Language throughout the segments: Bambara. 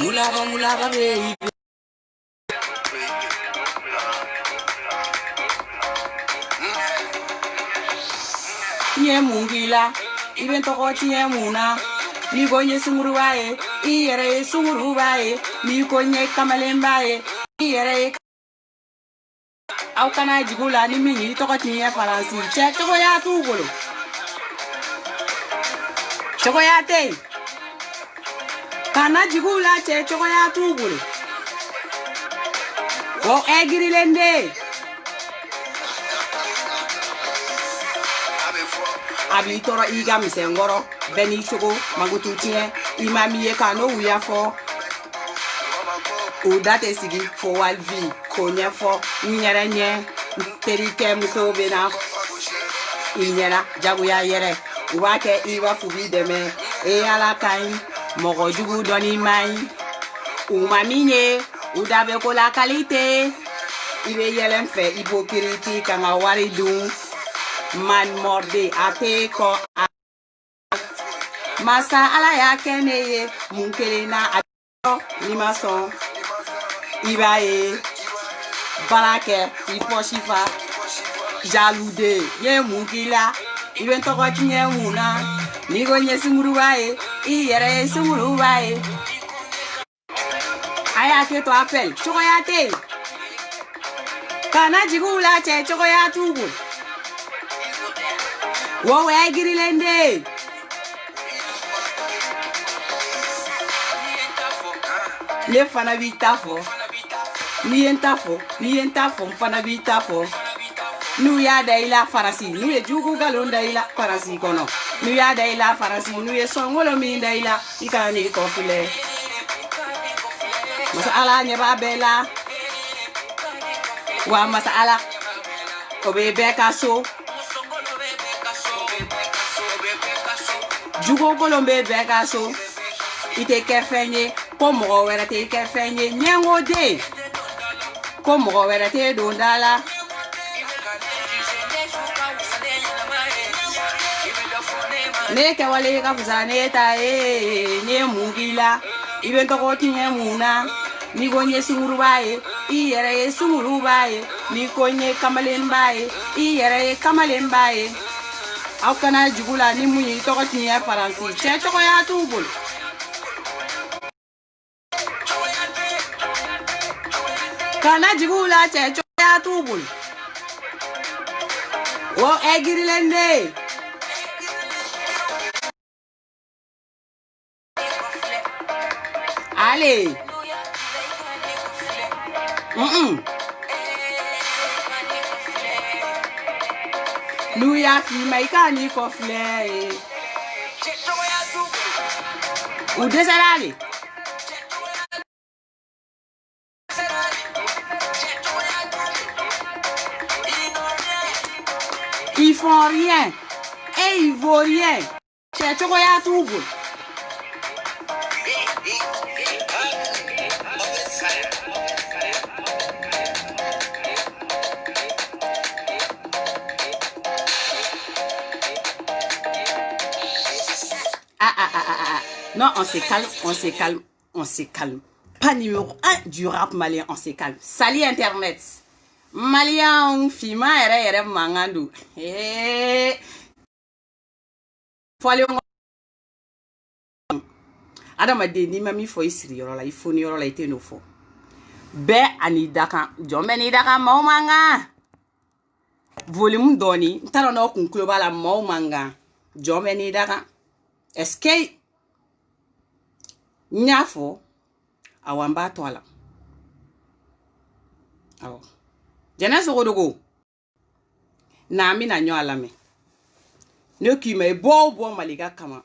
Mulaba baby. Nye mungila, even to go tie muna. Mi gonye sumurubaye, iyere sumurubaye, mi gonye kamalembaye, iyere. Au kana jigula ni mi to go tie faransi. Che to go ya tugolo. Choko ya te. Kana jigula che choko ya tugolo. O egirilende. Abi toro iga misengoro beni chogo magutu tie imami ye kano uya fo o date sigi fo walvi konya fo nyere nye terike muso bena inyera jagu ya yere wake iwa fubi deme e ala kai mogo jugu doni mai umami nye udabe ko la kalite ibe yelen fe ibokiriti kanga wari dun man morde ate ko masa ala ya keneye munkele na ado limason ibaye barake ipo shifa jalude ye munkila iben to ko tinye muna ni go nye sumurubaye iyere sumurubaye aya ke to appel chokoyate kana jigula che chokoyatu bu wo we girilende le fana vita fo ni enta fo fana vita fo nu ya daila farasi nu ye jugu galon daila farasi kono nu ya daila farasi nu ye songolo mi daila ikani ko fule masa ala nyeba bela wa masa ala obebe kaso jugo kolombe beka so ite kefenye ko mo wera te kefenye nyengo de ko mo wera te dondala ne ke wale ka fuzane ta nye mungila iben to ko tinye muna ni gonye sumurubaye iyere sumurubaye ni konye kamalembaye iyere kamalembaye au kana jigula ni munyi to ko tinya faransi che to ko ya tubul kana jigula che to ya tubul wo egirilende ale Luya fi maikani ko fle ou desalale ils font rien et ils vaut rien c'est choko ya tubu Non, on se calme. Pas numéro 1 du rap malien, on se calme. Salut Internet. Malien, fima, ere mangandu. Faut aller Adama de ni mami fo isiri yorola, ifo ni yorola ite no fo. Be anidaka, jombe ni daka maumanga. Volume doni, ntaro no kunklo bala maumanga. Jombe ni daka. Escape nyafo awamba toala awo jena so godogo na mi na nyo alame ne ki me bo maliga kama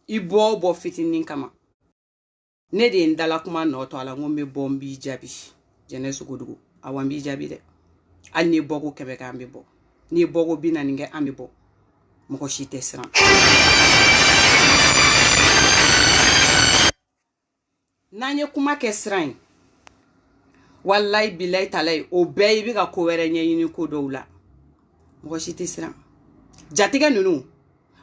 ibo fitinin kama ne de ndala kuma no toala ngome bombi jabi jena so godogo awambi jabi de ani bogo kebe ka ambi bo ni bogo bina ninge ambi bo moko shite sran nanye kuma kesrain wallahi billahi talai obey bi ka ko were nyini ko dowla mo shiti sran jatiga nunu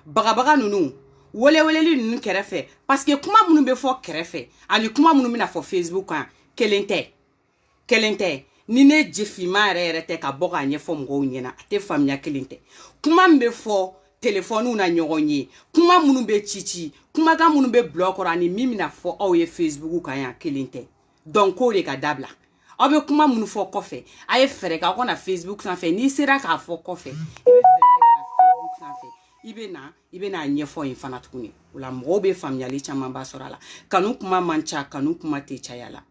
baga nunu wole li nun kɛrɛfɛ parce que kuma minnu bɛ fɔ kɛrɛfɛ ani kuma minnu bɛna fɔ Facebook kan kelen tɛ ni ne jefima yɛrɛ tɛ ka bɔ k'a ɲɛfɔ mɔgɔw ɲɛna a tɛ faamuya kelen tɛ kuma min bɛ fɔ telefɔniw na ɲɔgɔn ye kuma minnu bɛ ci kumakan minnu bɛ blog kɔrɔ ani min bɛna fɔ aw ye Facebook kan yan kelen tɛ donc k'o de ka dabila aw bɛ kuma minnu fɔ kɔfɛ a ye fɛɛrɛ k'aw kana Facebook sanfɛ n'i sera k'a fɔ kɔfɛ i bɛ fɛɛrɛ kana Facebook sanfɛ i bɛ n'a ɲɛfɔ yen fana tuguni o la mɔgɔw bɛ faamuyali caman ba sɔrɔ a la kanu kuma man ca kanu kuma tɛ caya la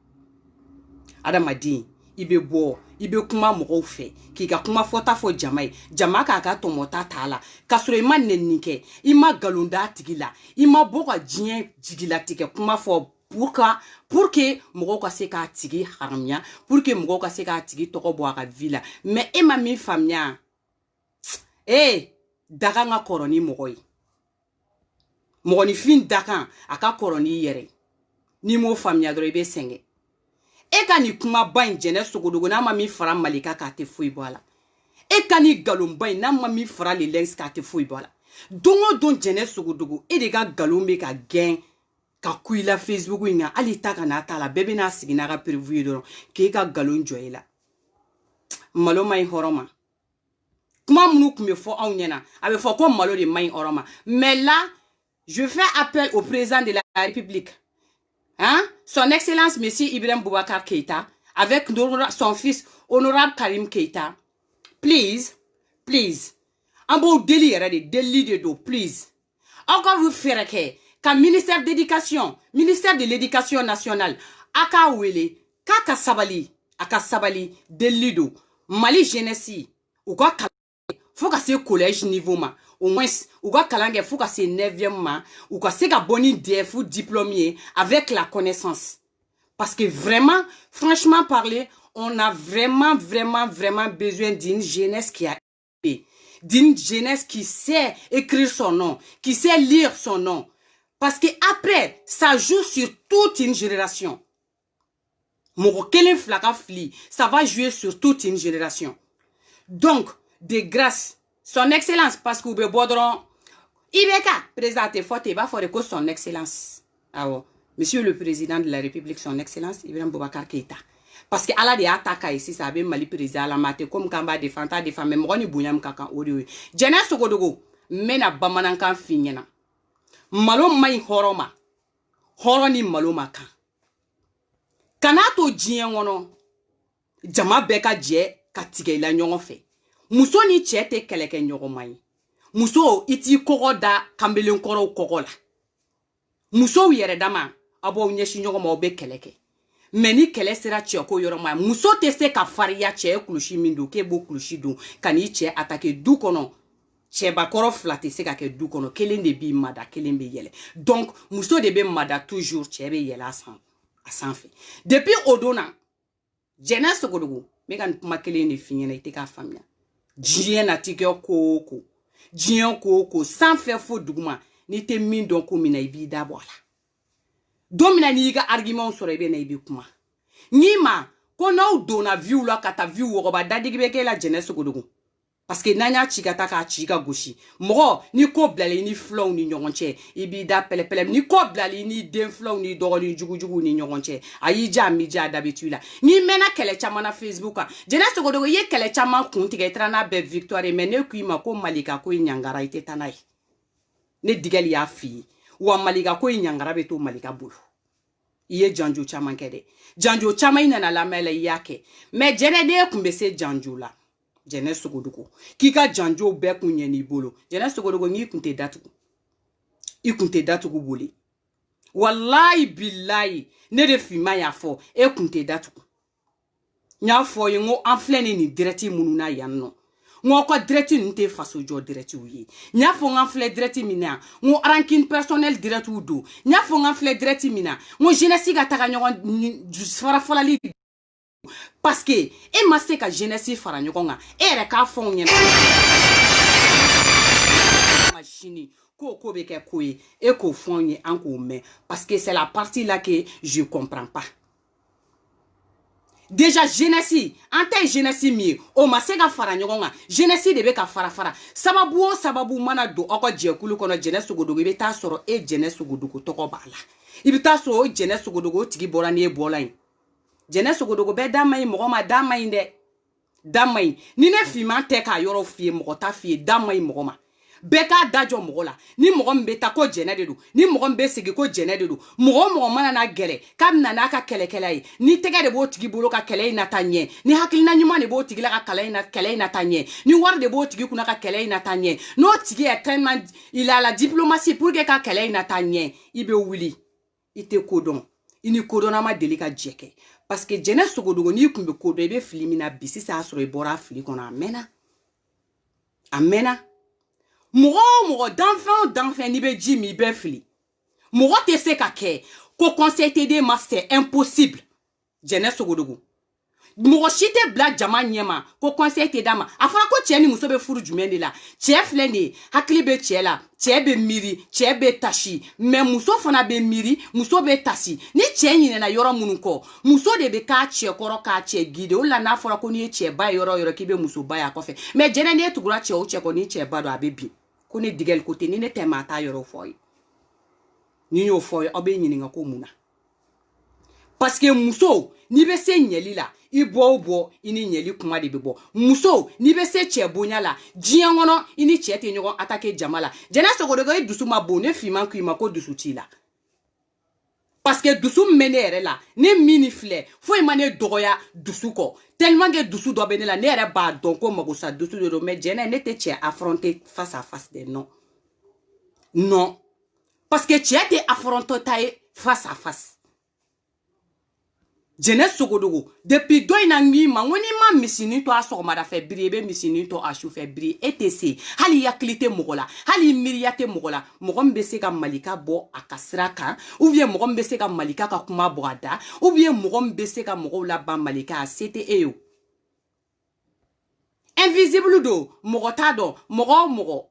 adamaden i bɛ bɔ i bɛ kuma mɔgɔw fɛ k'i ka kuma fɔta fɔ jama ye jama k'a ka tɔmɔta t'a la k'a sɔrɔ i ma nɛnini kɛ i ma nkalon da tigi la i ma bɔ ka diɲɛ jigilatigɛ kuma fɔ pour que mɔgɔw ka se k'a tigi haramuya pour que mɔgɔw ka se k'a tigi tɔgɔ bɔ a ka vie la mais e ma min faamuya daga ka kɔrɔ ni mɔgɔ ye mɔgɔnifin dakan a ka kɔrɔ n'i yɛrɛ n'i m'o faamuya dɔrɔn i bɛ sɛgɛn e ka ni kuma ba in jɛnɛ sogodogo n'a ma min fara Malika k'a tɛ foyi bɔ a la e ka ni galon ba in n'a ma min fara Lelex k'a tɛ foyi bɔ a la don o don jɛnɛ sogodogo e de ka galon bɛ ka gɛn ka ku i la Facebook in kan hali ta ka n'a ta la bɛɛ bɛ n'a sigi n'a ka prévu ye dɔrɔn k'e ka galon jɔ e la malo ma ɲi hɔrɔn ma kuma minnu tun bɛ fɔ anw ɲɛna a bɛ fɔ ko malo de ma ɲi hɔrɔn ma mais là je fais appel au président de la République. Hein? Son Excellence Monsieur Ibrahim Boubacar Keïta, avec son fils Honorable Karim Keïta. Please. En beau délire, délit de dos, please. Encore vous faire que ministère d'éducation, ministère de l'éducation nationale, aka wele, kaka sabali, délit de Mali jeunesse, ou quoi faut que c'est collège niveau ma. Au moins, ou ka kalange faut que c'est 9e ma, ou ka c'est ka boni DF ou diplômé avec la connaissance. Parce que vraiment, franchement parler, on a vraiment besoin d'une jeunesse qui a écrit, d'une jeunesse qui sait écrire son nom, qui sait lire son nom. Parce que après, ça joue sur toute une génération. Ça va jouer sur toute une génération. Donc, de grâce, son excellence, parce que vous bodron, Ibeka, présenté forte, va faire que son excellence. Ah, monsieur le président de la République, son excellence, Ibrahim Boubacar Keïta. Parce que Allah de attaque ici, ça avait Mali président, la mate, comme Kamba défendre des femmes, mais moi, ni bouillam kaka, ori. Jena sogodogo, mena bamanankan finyena. Malo mai horoma. Horoni malo maka. Kanato jiengono. Jama beka je, katige la nyongo fe. Muso ni cɛ tɛ kɛlɛkɛ ɲɔgɔn ma ye muso iti kɔgɔ da kanbelen kɔrɔw kɔgɔ la musow yɛrɛ dama a b'aw ɲɛsin ɲɔgɔn ma aw bɛ kɛlɛ kɛ mais ni kɛlɛ sera cɛ ko yɔrɔ ma muso tɛ se ka fariya cɛ kulusi min don k'e b'o kulusi don ka n'i cɛ attaquer du kɔnɔ cɛbakɔrɔ fila tɛ se ka kɛ du kɔnɔ kelen de b'i mada kelen bɛ yɛlɛ donc muso de bɛ mada toujours cɛ bɛ yɛlɛ a sanfɛ depuis o don na jɛnɛ sogodogo n bɛ ka nin kuma kelen de f'i ɲɛna i tɛ k'a faamuya diɲɛ natigɛ ko ko sans faire faux duguma ni te min dɔn ko mina i b'i da bɔ a la don mina n'i ka argument sɔrɔ i bɛ na i bɛ kuma n'i ma ko n'aw donna view la ka taa view wɔgɔba dadigi bɛ kɛ la jɛnɛ sogodogo parce que n'an y'a ci ka taa k'a ci ka gosi mɔgɔ ni ko bilali ni filaw ni ɲɔgɔn cɛ i b'i da pɛlɛpɛlɛ ni ko bilali ni den filaw ni dɔgɔnin jugujugu ni ɲɔgɔn cɛ a y'i ja mi ja da bɛ tu la n'i mɛnna kɛlɛ caman na Facebook kan jɛnɛ sogodogo i ye kɛlɛ caman kun tigɛ i taara n'a bɛɛ victoire mais ne k'i ma ko Malika ko i ɲangara i tɛ taa n'a ye ne digɛli y'a f'i ye wa Malika ko i ɲangara bɛ to Malika bolo i ye janjo caman kɛ dɛ janjo caman i nana lamɛn la i y'a kɛ mais jɛnɛ de kun bɛ se janjo la jɛnɛ sogodogo k'i ka janjo bɛɛ kun ɲɛ n'i bolo jɛnɛ sogodogo n'i kun tɛ datugu i kun tɛ datugu boli wallahi billahi ne de fima y'a fɔ e kun tɛ datugu n y'a fɔ ye n ko an filɛ nin direct minnu na yan nɔ n ko aw ka direct ninnu tɛ faso jɔ directw ye n y'a fɔ n k'an filɛ direct min na n ko ranking personnel directw don n y'a fɔ n k'an filɛ direct min na n ko jeunesse ka taga ɲɔgɔn farafalali parce que e ma se ka jeunesse fara ɲɔgɔn kan e yɛrɛ k'a fɔ n ɲɛna machine ko bɛ kɛ ko ye e k'o fɔ n ye an k'o mɛn parce que c'est la partie là que je comprends pas Déjà jeunesse ante jeunesse mi o ma se ka fara ɲɔgɔn kan jeunesse de be ka fara sababu o sababu mana do aw ka jɛkulu kɔnɔ jeunesse sogodogo I be taa sɔrɔ e jeunesse sogodogo tɔgɔ b'a la I be taa sɔrɔ o jeunesse sogodogo o tigi bɔra ni e bɔla yin jeunesse sogodogo bɛɛ da maɲi mɔgɔ ma da maɲi dɛ da maɲi ni ne fiman tɛ k'a yɔrɔ f'i ye mɔgɔ ta f'i ye da maɲi mɔgɔ ma bɛɛ k'a da jɔ mɔgɔ la ni mɔgɔ min bɛ taa ko jɛnɛ de do ni mɔgɔ min bɛ segi ko jɛnɛ de do mɔgɔ o mɔgɔ mana na gɛrɛ k'a bɛna n'a ka kɛlɛkɛla ye ni tɛgɛ de b'o tigi bolo ka kɛlɛ in nata ɲɛ ni hakilina ɲuman de b'o tigi la ka kɛlɛ in nata ɲɛ ni wari de b'o tigi kunna ka kɛlɛ in nata ɲɛ n'o tigi est tellement il a la diplomatie pour que ka kɛlɛ in nata ɲɛ I bɛ wuli I tɛ ko dɔn I ni kodɔnna ma deli ka jɛ kɛ parce que jeunesse sogodogo n'i kun bɛ ko dɔn I bɛ fili min na bi sisan y'a sɔrɔ I bɔra a fili kɔnɔ a mɛnna mɔgɔ o mɔgɔ danfɛn o danfɛn n'i bɛ ji min I bɛ fili mɔgɔ tɛ se ka kɛ ko conseil TD ma c'est impossible jeunesse sogodogo mɔgɔ si tɛ bila jama ɲɛma ko conseil tɛ d'a ma a fɔra ko cɛ ni muso bɛ furu jumɛn de la cɛ filɛ nin ye hakili bɛ cɛ la cɛ bɛ miiri cɛ bɛ tasi mais muso fana bɛ miiri muso bɛ tasi ni cɛ ɲinɛna yɔrɔ minnu kɔ muso de bɛ k'a cɛ kɔrɔ k'a cɛ guider o la n'a fɔra ko n'i ye cɛba ye yɔrɔ o yɔrɔ k'i bɛ musoba ye a kɔfɛ mais jɛnɛ n'e tugura cɛ o cɛ kɔ n'i cɛba don a bɛ bin ko ne digɛli ko tɛ ni ne tɛ maa t'a yɔrɔ fɔ ye ni y'o fɔ ye aw bɛ ɲininka ko mun na parce que muso n'i bɛ se ɲɛli la I bɔ o bɔ I ni ɲɛli kuma de bɛ bɔ muso n'i bɛ se cɛ bonya la diɲɛ kɔnɔ I ni cɛ tɛ ɲɔgɔn attaquer jama la jeunesse sogodogo I dusu ma bon ne fiman k'i ma ko dusu t'i la parce que dusu min bɛ ne yɛrɛ la ne min ni filɛ foyi ma ne dɔgɔya dusu kɔ tellement que dusu dɔ bɛ ne la ne yɛrɛ b'a dɔn ko magosa dusu de don mais jɛnɛ ne tɛ cɛ affronter face à face de non non parce que cɛ tɛ affronter ta ye face à face jeunesse sogodogo depuis dɔ in na ŋi ma ŋo n'i ma misinin to a sɔgɔmada fɛ biri I bɛ misinin to a sufɛ biri e tɛ se hali hakili tɛ mɔgɔ la hali miiriya tɛ mɔgɔ la mɔgɔ min bɛ se ka malika bɔ a ka sira kan ou bien mɔgɔ min bɛ se ka malika ka kuma bɔ a da ou bien mɔgɔ min bɛ se ka mɔgɔw laban malika a se tɛ e ye o invisible don mɔgɔ t'a dɔn mɔgɔ o mɔgɔ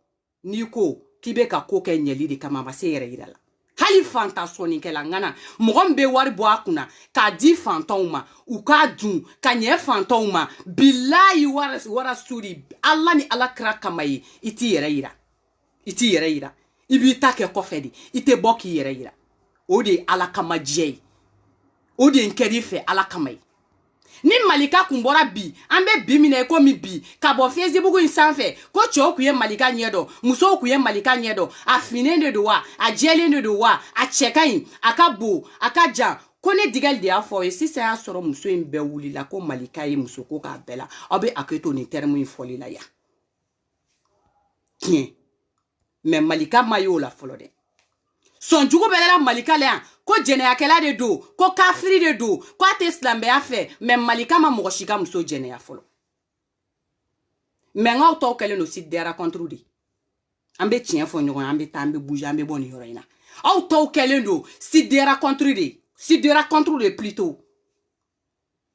n'i ko k'i bɛ ka ko kɛ ɲɛli de kama a ma se yɛrɛ yira la hali fanta sɔnikɛla ŋana mɔgɔ min bɛ wari bɔ a kunna k'a di fantanw ma u k'a dun ka ɲɛ fantanw ma bilayi wara suri ala ni ala kira kama ye I t'i yɛrɛ yira I t'i yɛrɛ yira I b'i ta kɛ kɔfɛ de I tɛ bɔ k'i yɛrɛ yira o de ye ala kama diɲɛ ye o de ye n kɛr'i fɛ ala kama ye ni malika kun bɔra bi an bɛ bi minɛ komi bi ka bɔ Facebook in sanfɛ ko cɛw kun ye malika ɲɛ dɔn musow kun ye malika ɲɛ dɔn a finnen de don wa a jɛlen de don wa a cɛ ka ɲi a ka bon a ka jan ko ne digɛli de y'a fɔ ye sisan y'a sɔrɔ muso in bɛɛ wulila ko malika ye muso ko k'a bɛɛ la aw bɛ hakili ni terme in fɔli la yan tiɲɛ mais malika ma ye o la fɔlɔ dɛ sɔnjugu bɛ la malika la yan ko jɛnɛyakɛla de don ko kafiri de don ko a tɛ silamɛya fɛ mais malika ma mɔgɔ si ka muso jɛnɛya fɔlɔ mais n'aw tɔw kɛlen don site de rencontre de an bɛ tiɲɛ fɔ ɲɔgɔn ye an bɛ taa an bɛ bouger an bɛ bɔ nin yɔrɔ in na aw tɔw kɛlen don site de rencontre de site de rencontre de plutôt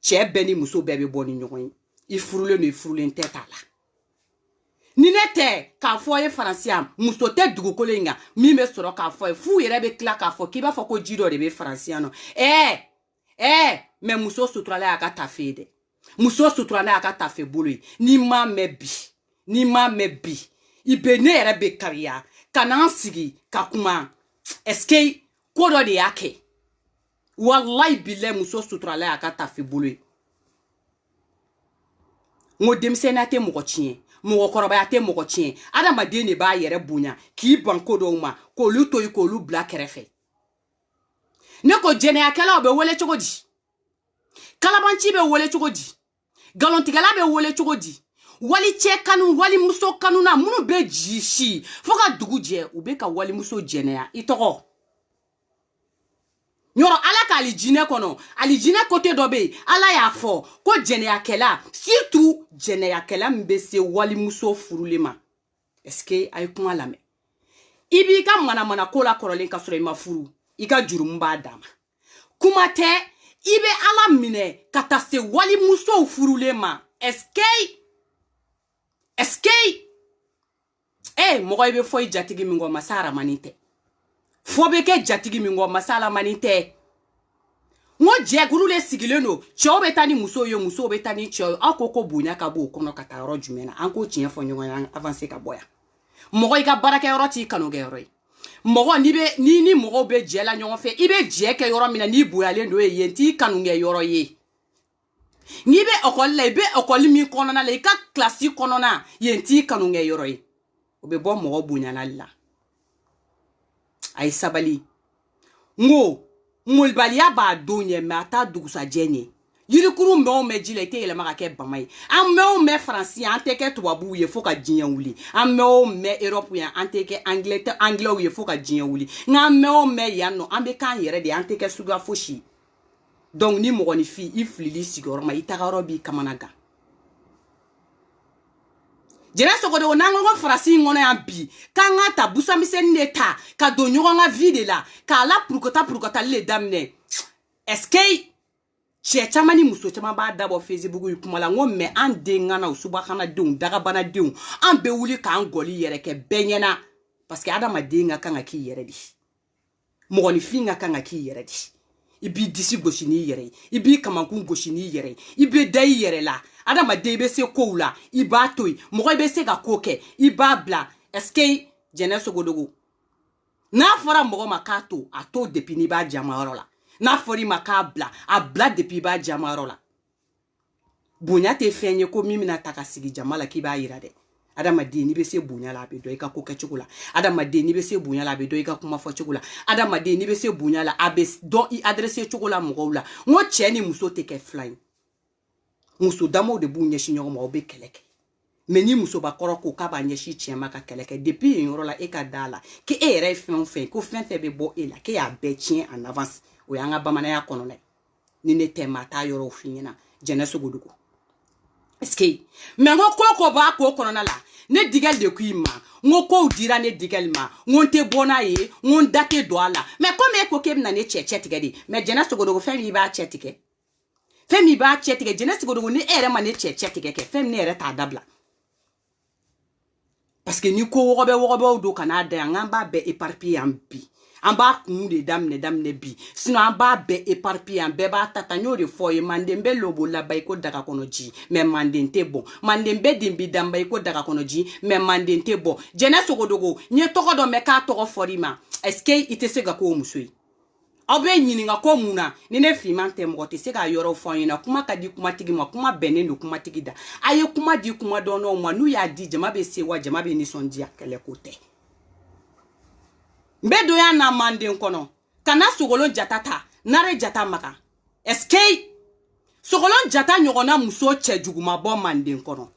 cɛ bɛɛ ni muso bɛɛ bɛ bɔ ni ɲɔgɔn ye I furulen don I furulen tɛ t'a la ni ne tɛ k'a fɔ ye faransiya muso tɛ dugukolo in kan min bɛ sɔrɔ k'a fɔ ye f'u yɛrɛ bɛ tila k'a fɔ k'i b'a fɔ ko ji dɔ de bɛ faransiya nɔ mais muso suturala y'a ka tafe ye dɛ muso suturala y'a ka tafe bolo ye n'i m'a mɛn bi I bɛ ne yɛrɛ bɛ kariya ka n'an sigi ka kuma est-ce que ko dɔ de y'a kɛ wallahi billahi muso suturala y'a ka tafe bolo ye n ko denmisɛnniya tɛ mɔgɔ tiɲɛ mɔgɔkɔrɔbaya tɛ mɔgɔ tiɲɛ adamaden de b'a yɛrɛ bonya k'i ban ko dɔw ma k'olu to yen k'olu bila kɛrɛfɛ ne ko jɛnɛyakɛlaw bɛ wele cogo di kalabanci bɛ wele cogo di galontigɛla bɛ wele cogo di walicɛ kanu walimuso kanu na minnu bɛ ji si fo ka dugu jɛ u bɛ ka walimuso jɛnɛya I tɔgɔ Nyoro ala ka alijinɛ kɔnɔ alijinɛ côté dɔ bɛ yen ala y'a fɔ ko jɛnɛyakɛla surtout jɛnɛyakɛla min bɛ se walimuso furulen ma est-ce que a ye kuma lamɛn I b'i ka manamana ko la kɔrɔlen ka sɔrɔ I ma furu I ka jurumu b'a dama kuma tɛ I bɛ ala minɛ ka taa se walimusow furulen ma est-ce que mɔgɔ I bɛ fɔ I jatigi min kɔ masa aramani tɛ fo bɛ kɛ jatigi min kɔ masa aramani tɛ Ngo je guru le sigile no cho beta ni muso yo muso beta ni cho akoko bunya ka bo kono kata ro jumena anko chien fo nyongo yang avancer ka boya mogo iga baraka yoro ti kanu ge yoro mogo ni mogo be je la nyongo fe ibe je ke yoro mina ni bu ale ndo ye ti kanu ge yoro ye ni be okolle be okoli mi kono na le ka classique kono na ye ti kanu ge yoro ye obe bo mogo bunya na la ay sabali ngo mulbalia ba donye mata dugusa jenye yirikuru mbe o mejile te ele maka ke bamai am me o me français anteke tubabu ye foka jiyan wuli am me o me européen anteke anglais ye foka jiyan wuli nga me o me yano ambe kan yere de anteke suga foshi donc ni mo ni fi iflili sigoroma itagaro bi kamanaga jena sokodo nango ngo français ngono ya bi kanga ta busamise neta ka do nyogo nga vide la ka la purukota le damne est-ce chamani muso chama ba dabo Facebook yu kumala ngo me ande ngana usuba kana deun daga bana deun an be wuli ka an goli yere ke benyena parce que adama denga kanga ki yere di mo ni finga kanga ki yere di ibi disi goshini yere ibi kamankun goshini yere ibi dai yere la adama de be se ko la iba toy mo be se ga koke iba bla est-ce que jeunesse godogo na fora mo makato ato depini ba jamaoro la na fori makabla abla depuis ba jamaro la bunya te fenye ko mimi na takasigi jamala ki ba yira de adama de ni be se bunya la be do ika ko kechugula adama de ni be se bunya la be do ika kuma fo chugula adama de ni be se bunya la abe do I adresse chugula mo la ngo cheni muso te ke flying muso damo de bunya shi nyogo mo be keleke meni muso ba koroko ka ba nyeshi chiema ka keleke depuis yoro la e ka dala ki e re fin ko fin be bo e la ki ya be chien en avance o yanga bamana ya kono ne ni ne tema ta yoro finyina jeunesse godugo est-ce que mais ngo koko ba ko kono na la ne digal de kuima ngo ko dira ne digal ma ngonte bona ye ngon date do ala mais comme e ko kem na ne cheche tigedi mais jeunesse godugo femi ba chetike jeunesse godugo ni ere ma ne cheche tigeke fem ne ere ta dabla parce que ni ko wobe do kana da ngamba be éparpillé en bi amba kunde damne bi sino amba be éparpillé en be ba tatanyo de foye mandembe lobo la bay ko daga kono ji mais mandente bon mandembe dimbi damba ko daga kono ji mais mandente bon jeunesse godogo nye toko do me ka toko forima est-ce que ite sega ko musui abe nyininga ko muna ni ne fimante mo te sega yoro foyina kuma kadi kuma tigi ma kuma benendo kuma tigi da aye kuma di kuma dono mo nu ya di jama be sewa jama be ni sonji akele kote mbedo ya na mande nkono kana sogolon jatata nare jata maka eske sogolon jata nyogona muso chejuguma bo mande nkono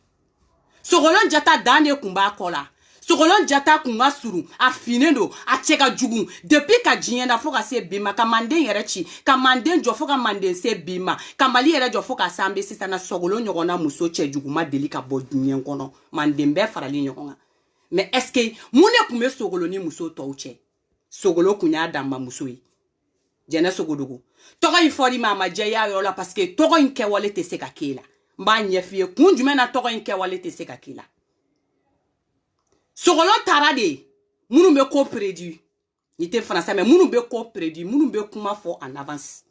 sogolon jata dane kumba kola sogolon jata kunga suru afinendo a cheka jugu depuis ka jienda foka se bima ka mande yere chi ka mande jo foka mande se bima ka mali yere jo foka sambe sisa na sogolon nyogona muso chejuguma delika bo dunyen kono mande mbe farali nyogonga mais est-ce que mune kume sogoloni muso to uche sogolo kunya damba musui jena sogodogo togo ifori mama jeya yola parce que togo inke wale te seka kila mba nyefie kunjume na togo inke wale te seka kila sogolo tarade munu be ko prédit nite français mais munu be ko prédit munu be kuma fo en avance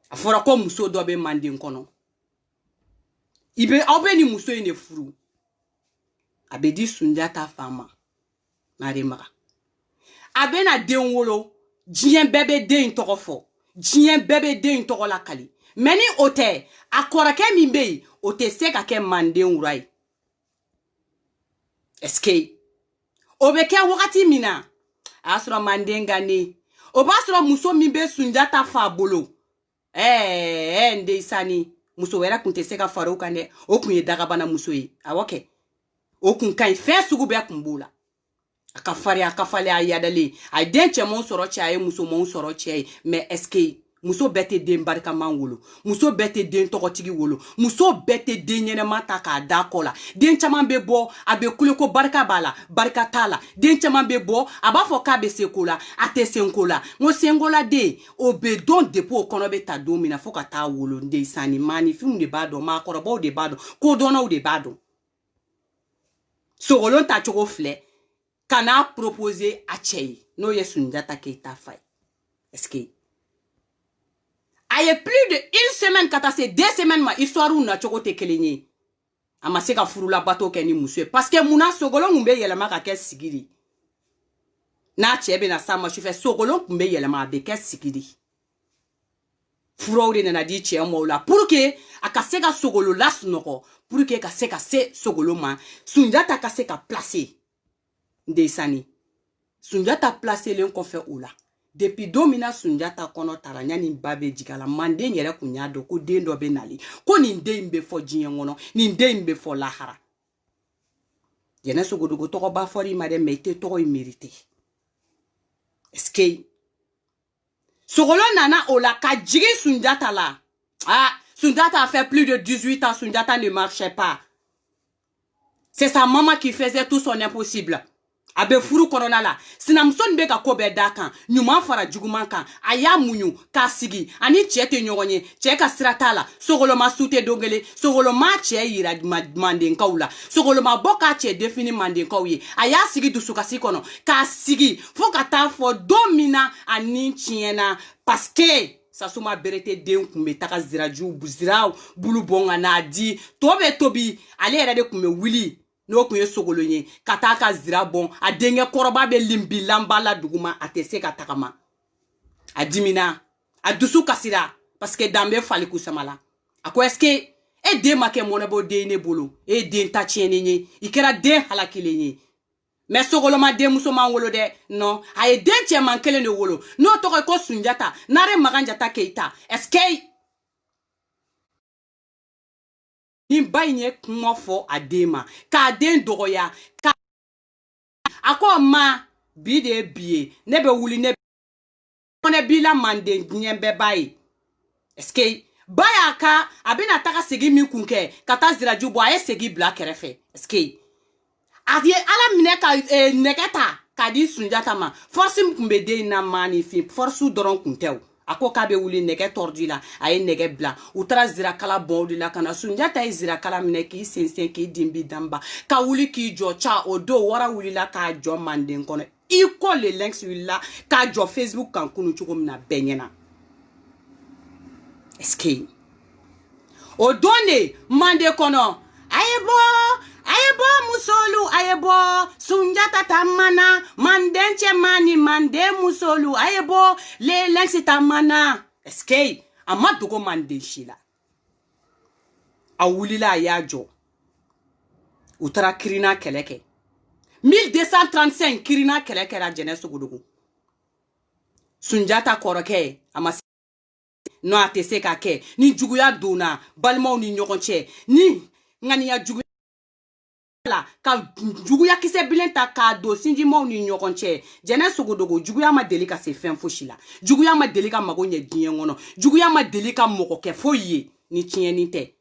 afora ko muso do be mande nkono ibe obe ni muso ine furu abedi sunjata fama na remaka abena den wolo jien bebe den tokofo jien bebe den tokola kali meni ote akorake mimbe ote seka ke mande urai eske obeke wakati mina asro mande ngane obasro muso mimbe sunjata fa bolo nde isani muso wera kunte seka faruka ne okunye daga bana muso yi awoke okun kan fe sugu be kumbula akafale ayadale ay denche mon soro chi ay muso mon soro chi mais est-ce que muso bete den barka man wolo muso bete den tokotigi wolo muso bete den nyene mata ka dakola den chaman be bo abe kuleko barka bala barka tala den chaman be bo aba fo ka be sekola ate senkola ngo sengola de obe don depo kono be ta domina fo ka ta wolo nde sani mani film de bado ma korobo de bado ko dono de bado so rolon ta choko fle kana proposer a chei no ye Sunjata Keita fay est-ce que Aye plus de 1 semaine kata se 2 semaines ma histoire ou na choko te kelenye. Ama se ka furu la bato ke ni musue. Parce que muna sogolo ngumbe yelema ka ke sigiri. Na chebe na sama chufe sogolo ngumbe yelema be ke sigiri. Furo de na di che mo la pour que akase ka sogolo las noko. Pour que ka se sogolo ma. Sunjata ka se ka placer. Ndesani. Sunjata placer len ko fe oula. Depuis domina Sunjata kono taranya ni babe jikala mande nyere kunyado ko dendo be nali ko ni nde mbe fo jinye ngono ni nde mbe fo lahara yene sogodogo toko ba fori made mete toko imerite eske sogolo nana ola ka jigi Sunjata la Sunjata a fait plus de 18 ans Sunjata ne marchait pas c'est sa maman qui faisait tout son impossible abe furu korona la sinamson be ka ko be dakan nyuma fara juguman kan aya munyu ka sigi ani chete nyogonye che ka sirata la sogolo ma sute dongele sogolo ma che yira mande kaula sogolo ma boka che defini mande kauye aya sigi dusuka sikono ka sigi fo ka ta fo domina ani chiena parce que sasuma berete den kumbe taka ziraju buzirao bulu bonga na di tobe tobi ale era de kume wili no kunye sogolo nye kataka zira bon a denge koroba be limbi lambala duguma atese katakama a dimina a dusu kasira parce que dambe fali kusamala ako eske e de make monebo de ne bolo e de ta chiene nye ikera de halakile nye mais sogolo ma de muso ma wolo de non aye de che mankele ne wolo no to ko Sunjata nare maganjata keita eske ni bainye kuma fo adema ka den dogoya ka ako ma bide bie ne be wuli ne bila mande nyembe bai eske baya ka abina taka segi mi kunke kata ziraju bo aye segi bla kerefe eske adie ala mine ka negeta ka di Sunjata ma force mkumbe de na mani fi force doron kuntew ako kabe wuli nege tordu la aye nege bla utara zira kala bon la kana Sunjata e zira kala mine ki sensen ki dimbi damba ka wuli ki jo cha odo wara wuli la ka jo manden kono iko le links wuli la ka jo Facebook kan kunu chuko mina benyena eske odone mande kono ayebo musolu ayebo Sunjata tamana mandenche mani mande musolu ayebo le lensi tamana eske amadugo mandeshila awulila yajo utara kirina keleke 1235 kirina keleke la jenesu gudugu Sunjata koroke ama no atese ka ke ni juguya dona balmaw ni nyokonche ni ngani ya juguya ka juguya kise bilenta ka do sinji maw ni nyokonche jene sogodogo juguya ma delika se fen foshila juguya ma delika magonye diye ngono juguya ma delika mokoke foye ni tieni te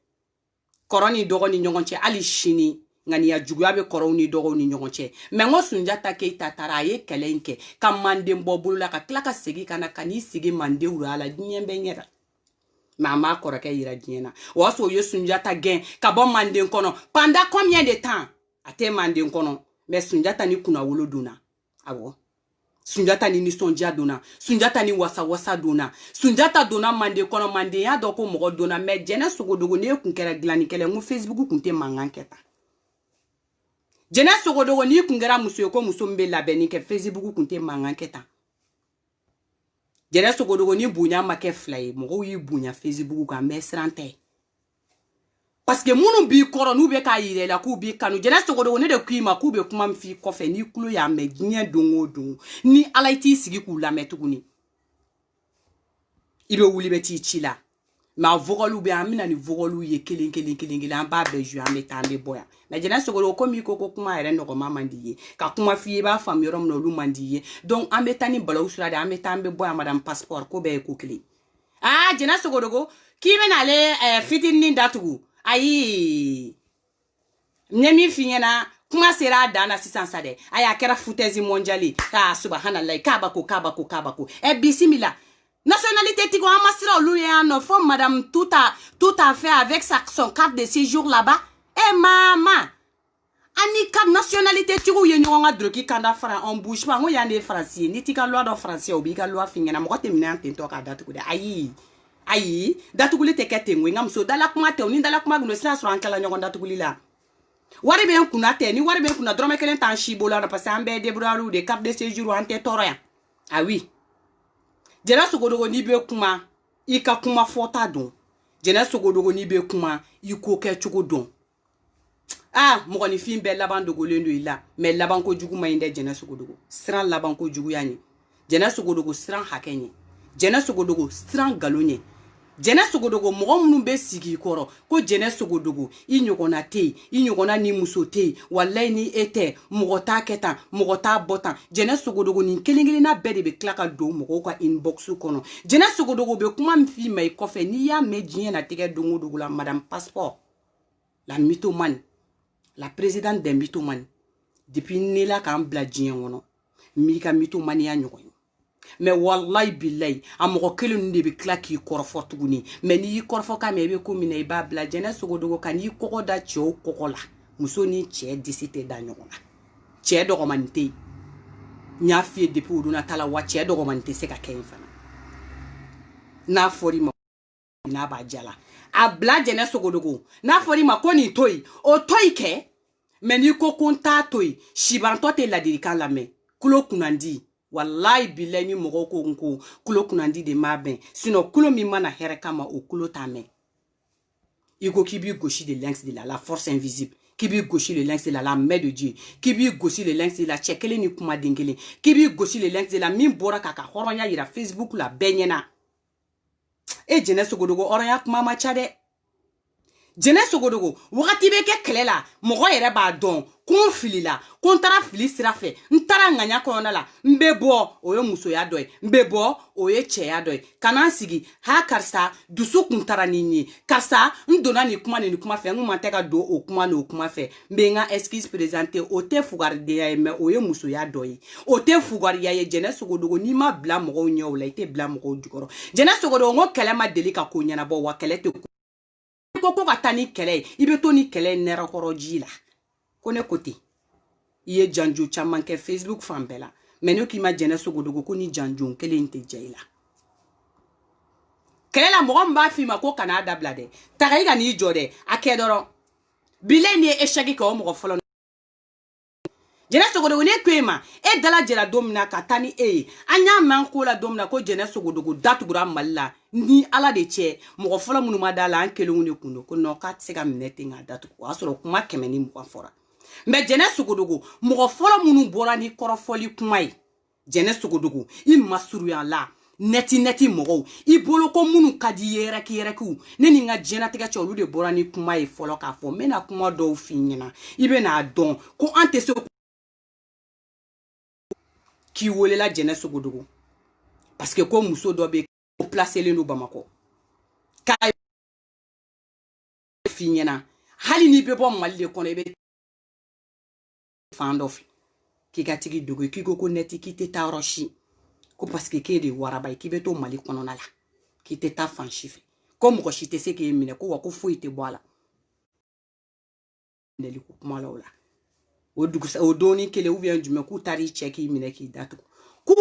koroni dogo ni nyokonche ali shini ngani ya juguya be koroni dogo ni nyokonche mengo Sunjata Keita taraye kelenke ka mande mbobulu la ka klaka segi kana kani sigi mande urala nyembe nyera mama koroke yira diena waso yo Sunjata gen ka bon mande kono pendant combien de temps ate mande kono mais Sunjata ni kuna wolo duna awo Sunjata ni nisonja duna Sunjata ni wasa duna Sunjata duna mande kono mande ya doko mogo duna mais jena sogodogo ne kunkera glani kele mu Facebook kunte manganketa jena sogodogo ni kungera muso ko muso mbe labeni ke Facebook kunte manganketa jena sogodogo ni bunya make fly mogo yi bunya Facebook ka mesrante parce que munu bi koro nu be ka yire la ku bi kanu jena sogodogo ne de kuima ku be kuma mfi kofe ni kulo ya me gnye dongo dongo ni alaiti sigi ku la metuguni ibe wuli beti chila ma vogolu be amina ni vogolu ye kelin amba be ju ameta ambe boya na jena sogodogo komi koko kuma ere no ko mama ndiye ka kuma fi ba fam yorom no lu mandiye donc ambeta ni balaw sura de ameta ambe boya madame passeport ko be ko kili jena sogodogo kibe na le fitini datugu ayi nyemi finyena kuma sera dana sisan sade aya kera foutezi mondiali subhanallah kabako bisimila nationalité tigo amasira oluye no fo madame tout à fait avec son carte de séjour là-bas mama ani carte nationalité tigo ye nyonga droki kanda fra on bouge pas ngo yande français ni tika loi do français obi ka loi finyena mo ko temina antento ka datu de ayi ayi datuguli te kɛ ten ngam so dala kuma te ni dala kuma gno sira so an kala nyogon datuguli la wari be kuna te ni wari be kuna drome kelen tan shi bola na parce que ambe debralu de carte de séjour ante toroya ah oui jena sogodogo ni be kuma i ka kuma fota don jena sogodogo ni be kuma i ko kɛ cogo don ah mogoni fin be laban dogolen do ila mais laban ko jugu mayinde jena sogodogo siran laban ko jugu yani jena sogodogo siran hakenye jena sogodogo siran galonye jena sogodogo mogo munun be sigi koro ko jena sogodogo i nyogona te i nyogona ni muso te wallahi ni ete mogo ta ketan mogo ta botan jena sogodogo ni kelengele be de be klaka do mogo ka inbox kono jena sogodogo be kuma mfi mai kofe ni ya me jinya na tege dongo dogo la madame passeport la mythomane la présidente des mythomanes depuis nela kan bla jinya wono mi ka mythomane ya nyogo mais wallahi billahi amogo kelen de be klaki korfo tuguni mais ni korfo ka me be ko mina iba bla jena sogodogo kan yi kogo da cheo kokola muso ni che disite da nyogona che dogo mante nya fie depuis oduna tala wa che dogo mante se ka ken fana na fori ma na ba jala a bla jena sogodogo na fori ma ko ni toyi o toyi ke mais ni ko konta toyi shibanto te la dirikan la me kulo kunandi wallahi billahi ni mogo ko nko kulo kunandi de maben sinon kulo mi mana here kama o kulo tame iko kibi gauche de lynx de la force invisible kibi gauche le lynx de la main de Dieu kibi gauche le lynx de la chekele ni kuma dengele kibi gauche le lynx de la min bora kaka horonya yira Facebook la benyena e jene sogodogo oranya kuma ma chade jene sogodogo wakati be ke kelela mogo yere ba don kon filila kon tara fili sira fe ntara nganya kona la mbebo oyo muso ya doy mbebo oyo che ya doy kana sigi ha karsa dusu kuntara ninyi karsa ndona ni kuma fe nguma teka do o kuma no kuma fe mbenga excuse présenter o te fugar de ya me oyo muso ya doy o te fugar ya ye jene sogodogo ni ma bla mogo nyow la ite bla mogo dugoro jene sogodogo ngo kelema delika ko nyana bo wa kelete ko ka tani kele ibe to ni kele nera koroji la kone kote iye janjo chaman ke Facebook fambela meno ki ma jene sogodogo ko ni janjo kele inte jaila kele la mo mba fi ma ko kana dabla de taga iga ni jode akedoro bile ni eshagi ko mo folo jene sogodogo ne kwema e dala jela domina ka tani anya man ko la domina ko jene sogodogo datugura malla ni ala de che mo fola munu madala an kelungu ne kuno ko no ka tsega minete nga datu ko asoro kuma kemeni mo fora me jene sogodogo mo fola munu bora ni korofoli kumai jene sogodogo I masuru ya la neti mogo I bolo ko munu kadi yere ku ne ni nga jena tega che olu de bora ni kumai folo ka fo mena kuma do finyina ibe na don ko ante so ki wole la jene sogodogo parce que ko muso do be o placer le no Bamako ka finyena hali ni be bo malle kono be fandof ki gatigi dogo ki go ko neti ki te ta roshi ko parce que ke de waraba ki be to mali kono na la ki te ta fanchife ko mo ko shite se ke mine ko wa ko fo ite boala ndeli ko kuma la ola o dugu o doni kele ou bien jume ku tari cheki mine ki datu ku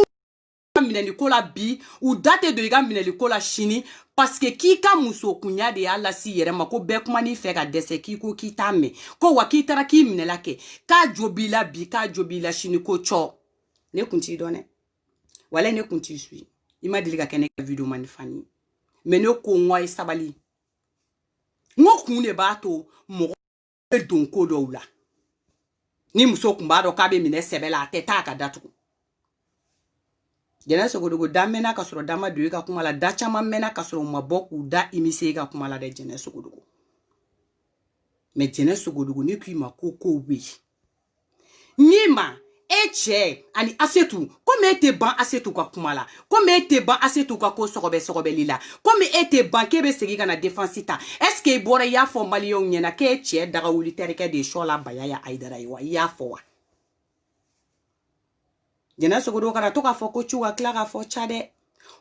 mine ni kola bi ou date de iga mine li kola shini parce que ki ka muso kunya de ala si yere ma ko be kuma ni fe ka dese ki ko ki tame ko wa ki tara ki mine la ke ka jobila bi ka jobila shini ko cho ne kunti done wala ne kunti sui ima diliga kene video man fani me ne ko ngwa sabali ngo kunle ba to mo don ko do wula ni muso kumba do kabe mine sebela teta ka datu jena sogodogo damena ka soro dama do ka kuma la dacha mamena ka soro maboku da imise ka kuma la de jena sogodogo me jena sogodogo ni kuima koko we nima eche ani asetu comme ete ban asetu ka kuma la comme ete ban asetu ka ko sogobe lila comme ete ban kebe segi kana defensita est-ce que bora ya fo malion nyena ke eche daga wuli tereke de shola bayaya aidara wa ya fo wa jena sogodogo kana to ka fo ko chuwa klara fo chade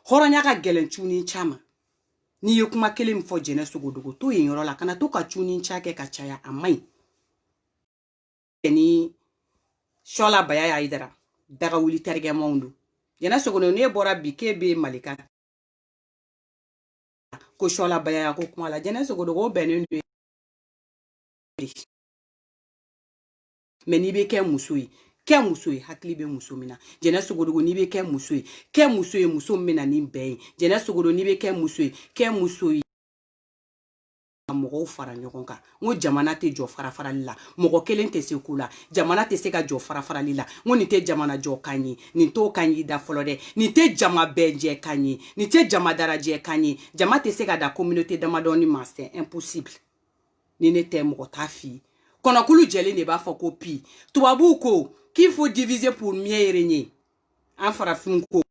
horonya ka gelen chuni chama ni ye kuma kele mfo jena sogodogo to yinyoro la kana to ka chuni chake ka chaya amai ni shola bayaya aidara daga wuli terege mondu jena sogodogo ne bora bikebe malika ko shola baya ko kuma la jene sogo dogo benen mais ni be ke muso ye ke muso ye hakili be muso mina jene sogo dogo ni be ke muso ye muso mina ni be jene sogo dogo ni be ke muso ye mɔgɔw fara ɲɔgɔn kan ngo jamana tɛ jɔ farafarali la mɔgɔ kelen tɛ se ku la jamana tɛ se ka jɔ farafarali la ngo nin tɛ jamana jɔ kan ye nin to kan yi da fɔlɔ dɛ nin tɛ jama bɛɛ jɛ kan ye nin tɛ jama darajɛ kan ye jama tɛ se ka da communauté damadɔni ma c'est impossible ni ne tɛ mɔgɔ t'a fi kɔnɔkulu jɛlen de b'a fɔ ko pi tubabuw ko qu'il faut diviser pour mieux régner an farafin ko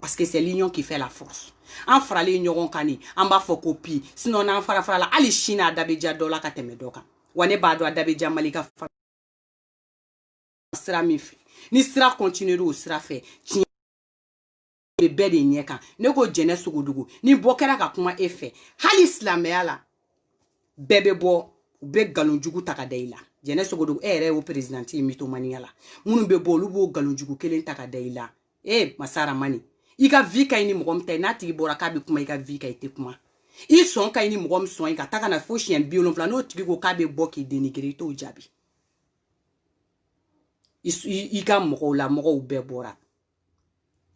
parce que c'est l'union qui fait la force. En farale ɲɔgɔn kan ni an b'a fɔ ko pi sinon n'an farafara hali sini a dabeja dɔ la ka tɛmɛ dɔ kan wa ne b'a dɔn a dabeja Mali ka sira min fɛ ni sira continuer o sira fɛ tiɲɛ bɛ bɛɛ de ɲɛ kan ne ko jɛnɛ sogodugu ni bɔ kɛra ka kuma e fɛ hali silamɛya la bɛɛ bɛ bɔ u bɛ galonjugu ta ka da i la jɛnɛ sogodugu e yɛrɛ y'o présidente ye mitomaniya la minnu bɛ bɔ olu b'o galonjugu kelen ta ka da i la Masara Mani i ka vie ka ni mɔgɔ min ta n'a tigi bɔra k'a bɛ kuma i ka vie ka i tɛ kuma i sɔn ka ni mɔgɔ min sɔn i ka taa ka na fo siɲɛ 70 n'o tigi ko k'a bɛ bɔ k'i dénigrer i t'o jaabi i ka mɔgɔw la mɔgɔw bɛɛ bɔra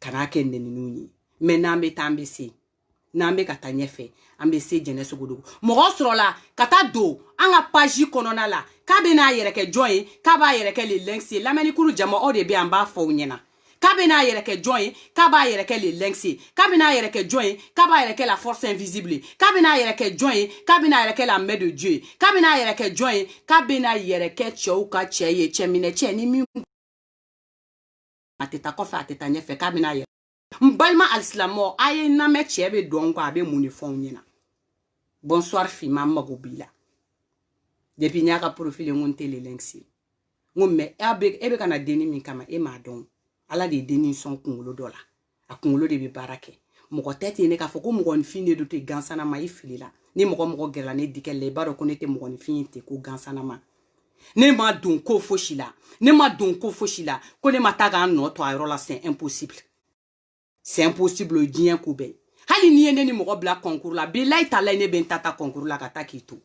ka n'a kɛ nɛniniw ye mais n'an bɛ taa an bɛ se n'an bɛ ka taa ɲɛfɛ an bɛ se jɛnɛ sogodogo mɔgɔ sɔrɔla ka taa don an ka page kɔnɔna la k'a bɛ n'a yɛrɛ kɛ jɔn ye k'a b'a yɛrɛ kɛ le lynx ye lamɛnnikuru jama o de bɛ an b'a fɔ aw ɲɛna k'a bɛ n'a yɛrɛ kɛ jɔn ye k'a b'a yɛrɛ kɛ le lynx ye k'a bɛ n'a yɛrɛ kɛ jɔn ye k'a b'a yɛrɛ kɛ la force invisible k'a bɛ n'a yɛrɛ kɛ jɔn ye k'a bɛ n'a yɛrɛ kɛ la main de Dieu k'a bɛ n'a yɛrɛ kɛ jɔn ye k'a bɛ n'a yɛrɛ kɛ cɛw ka cɛ ye cɛminɛ cɛ ni min a tɛ taa kɔfɛ a tɛ taa ɲɛfɛ k'a bɛ n'a yɛrɛ n balima alisilamɛw a ye namɛ cɛ bɛ dɔn kɔ a bɛ mun de fɔ anw ɲɛna bonsoir fima mago b'i la depuis n y'a ka profil n ko n tɛ le lynx ye n ko mais e bɛ ka na denni min kama e m'a dɔn ala de ye denni sɔn kunkolo dɔ la a kunkolo de bɛ baara kɛ mɔgɔ tɛ ten ne k'a fɔ ko mɔgɔninfin de don ten gansana ma i filila ni mɔgɔ gɛrɛla ne dikɛ la i b'a dɔn ko ne tɛ mɔgɔninfin ye ten ko gansana ma ne ma don ko fosi la ne ma don ko fosi la ko ne ma taa k'an nɔ to a yɔrɔ la c'est impossible o diɲɛ ko bɛɛ hali n'i ye ne ni mɔgɔ bila concours la bilahi talahi ne bɛ n ta concours la ka taa k'i to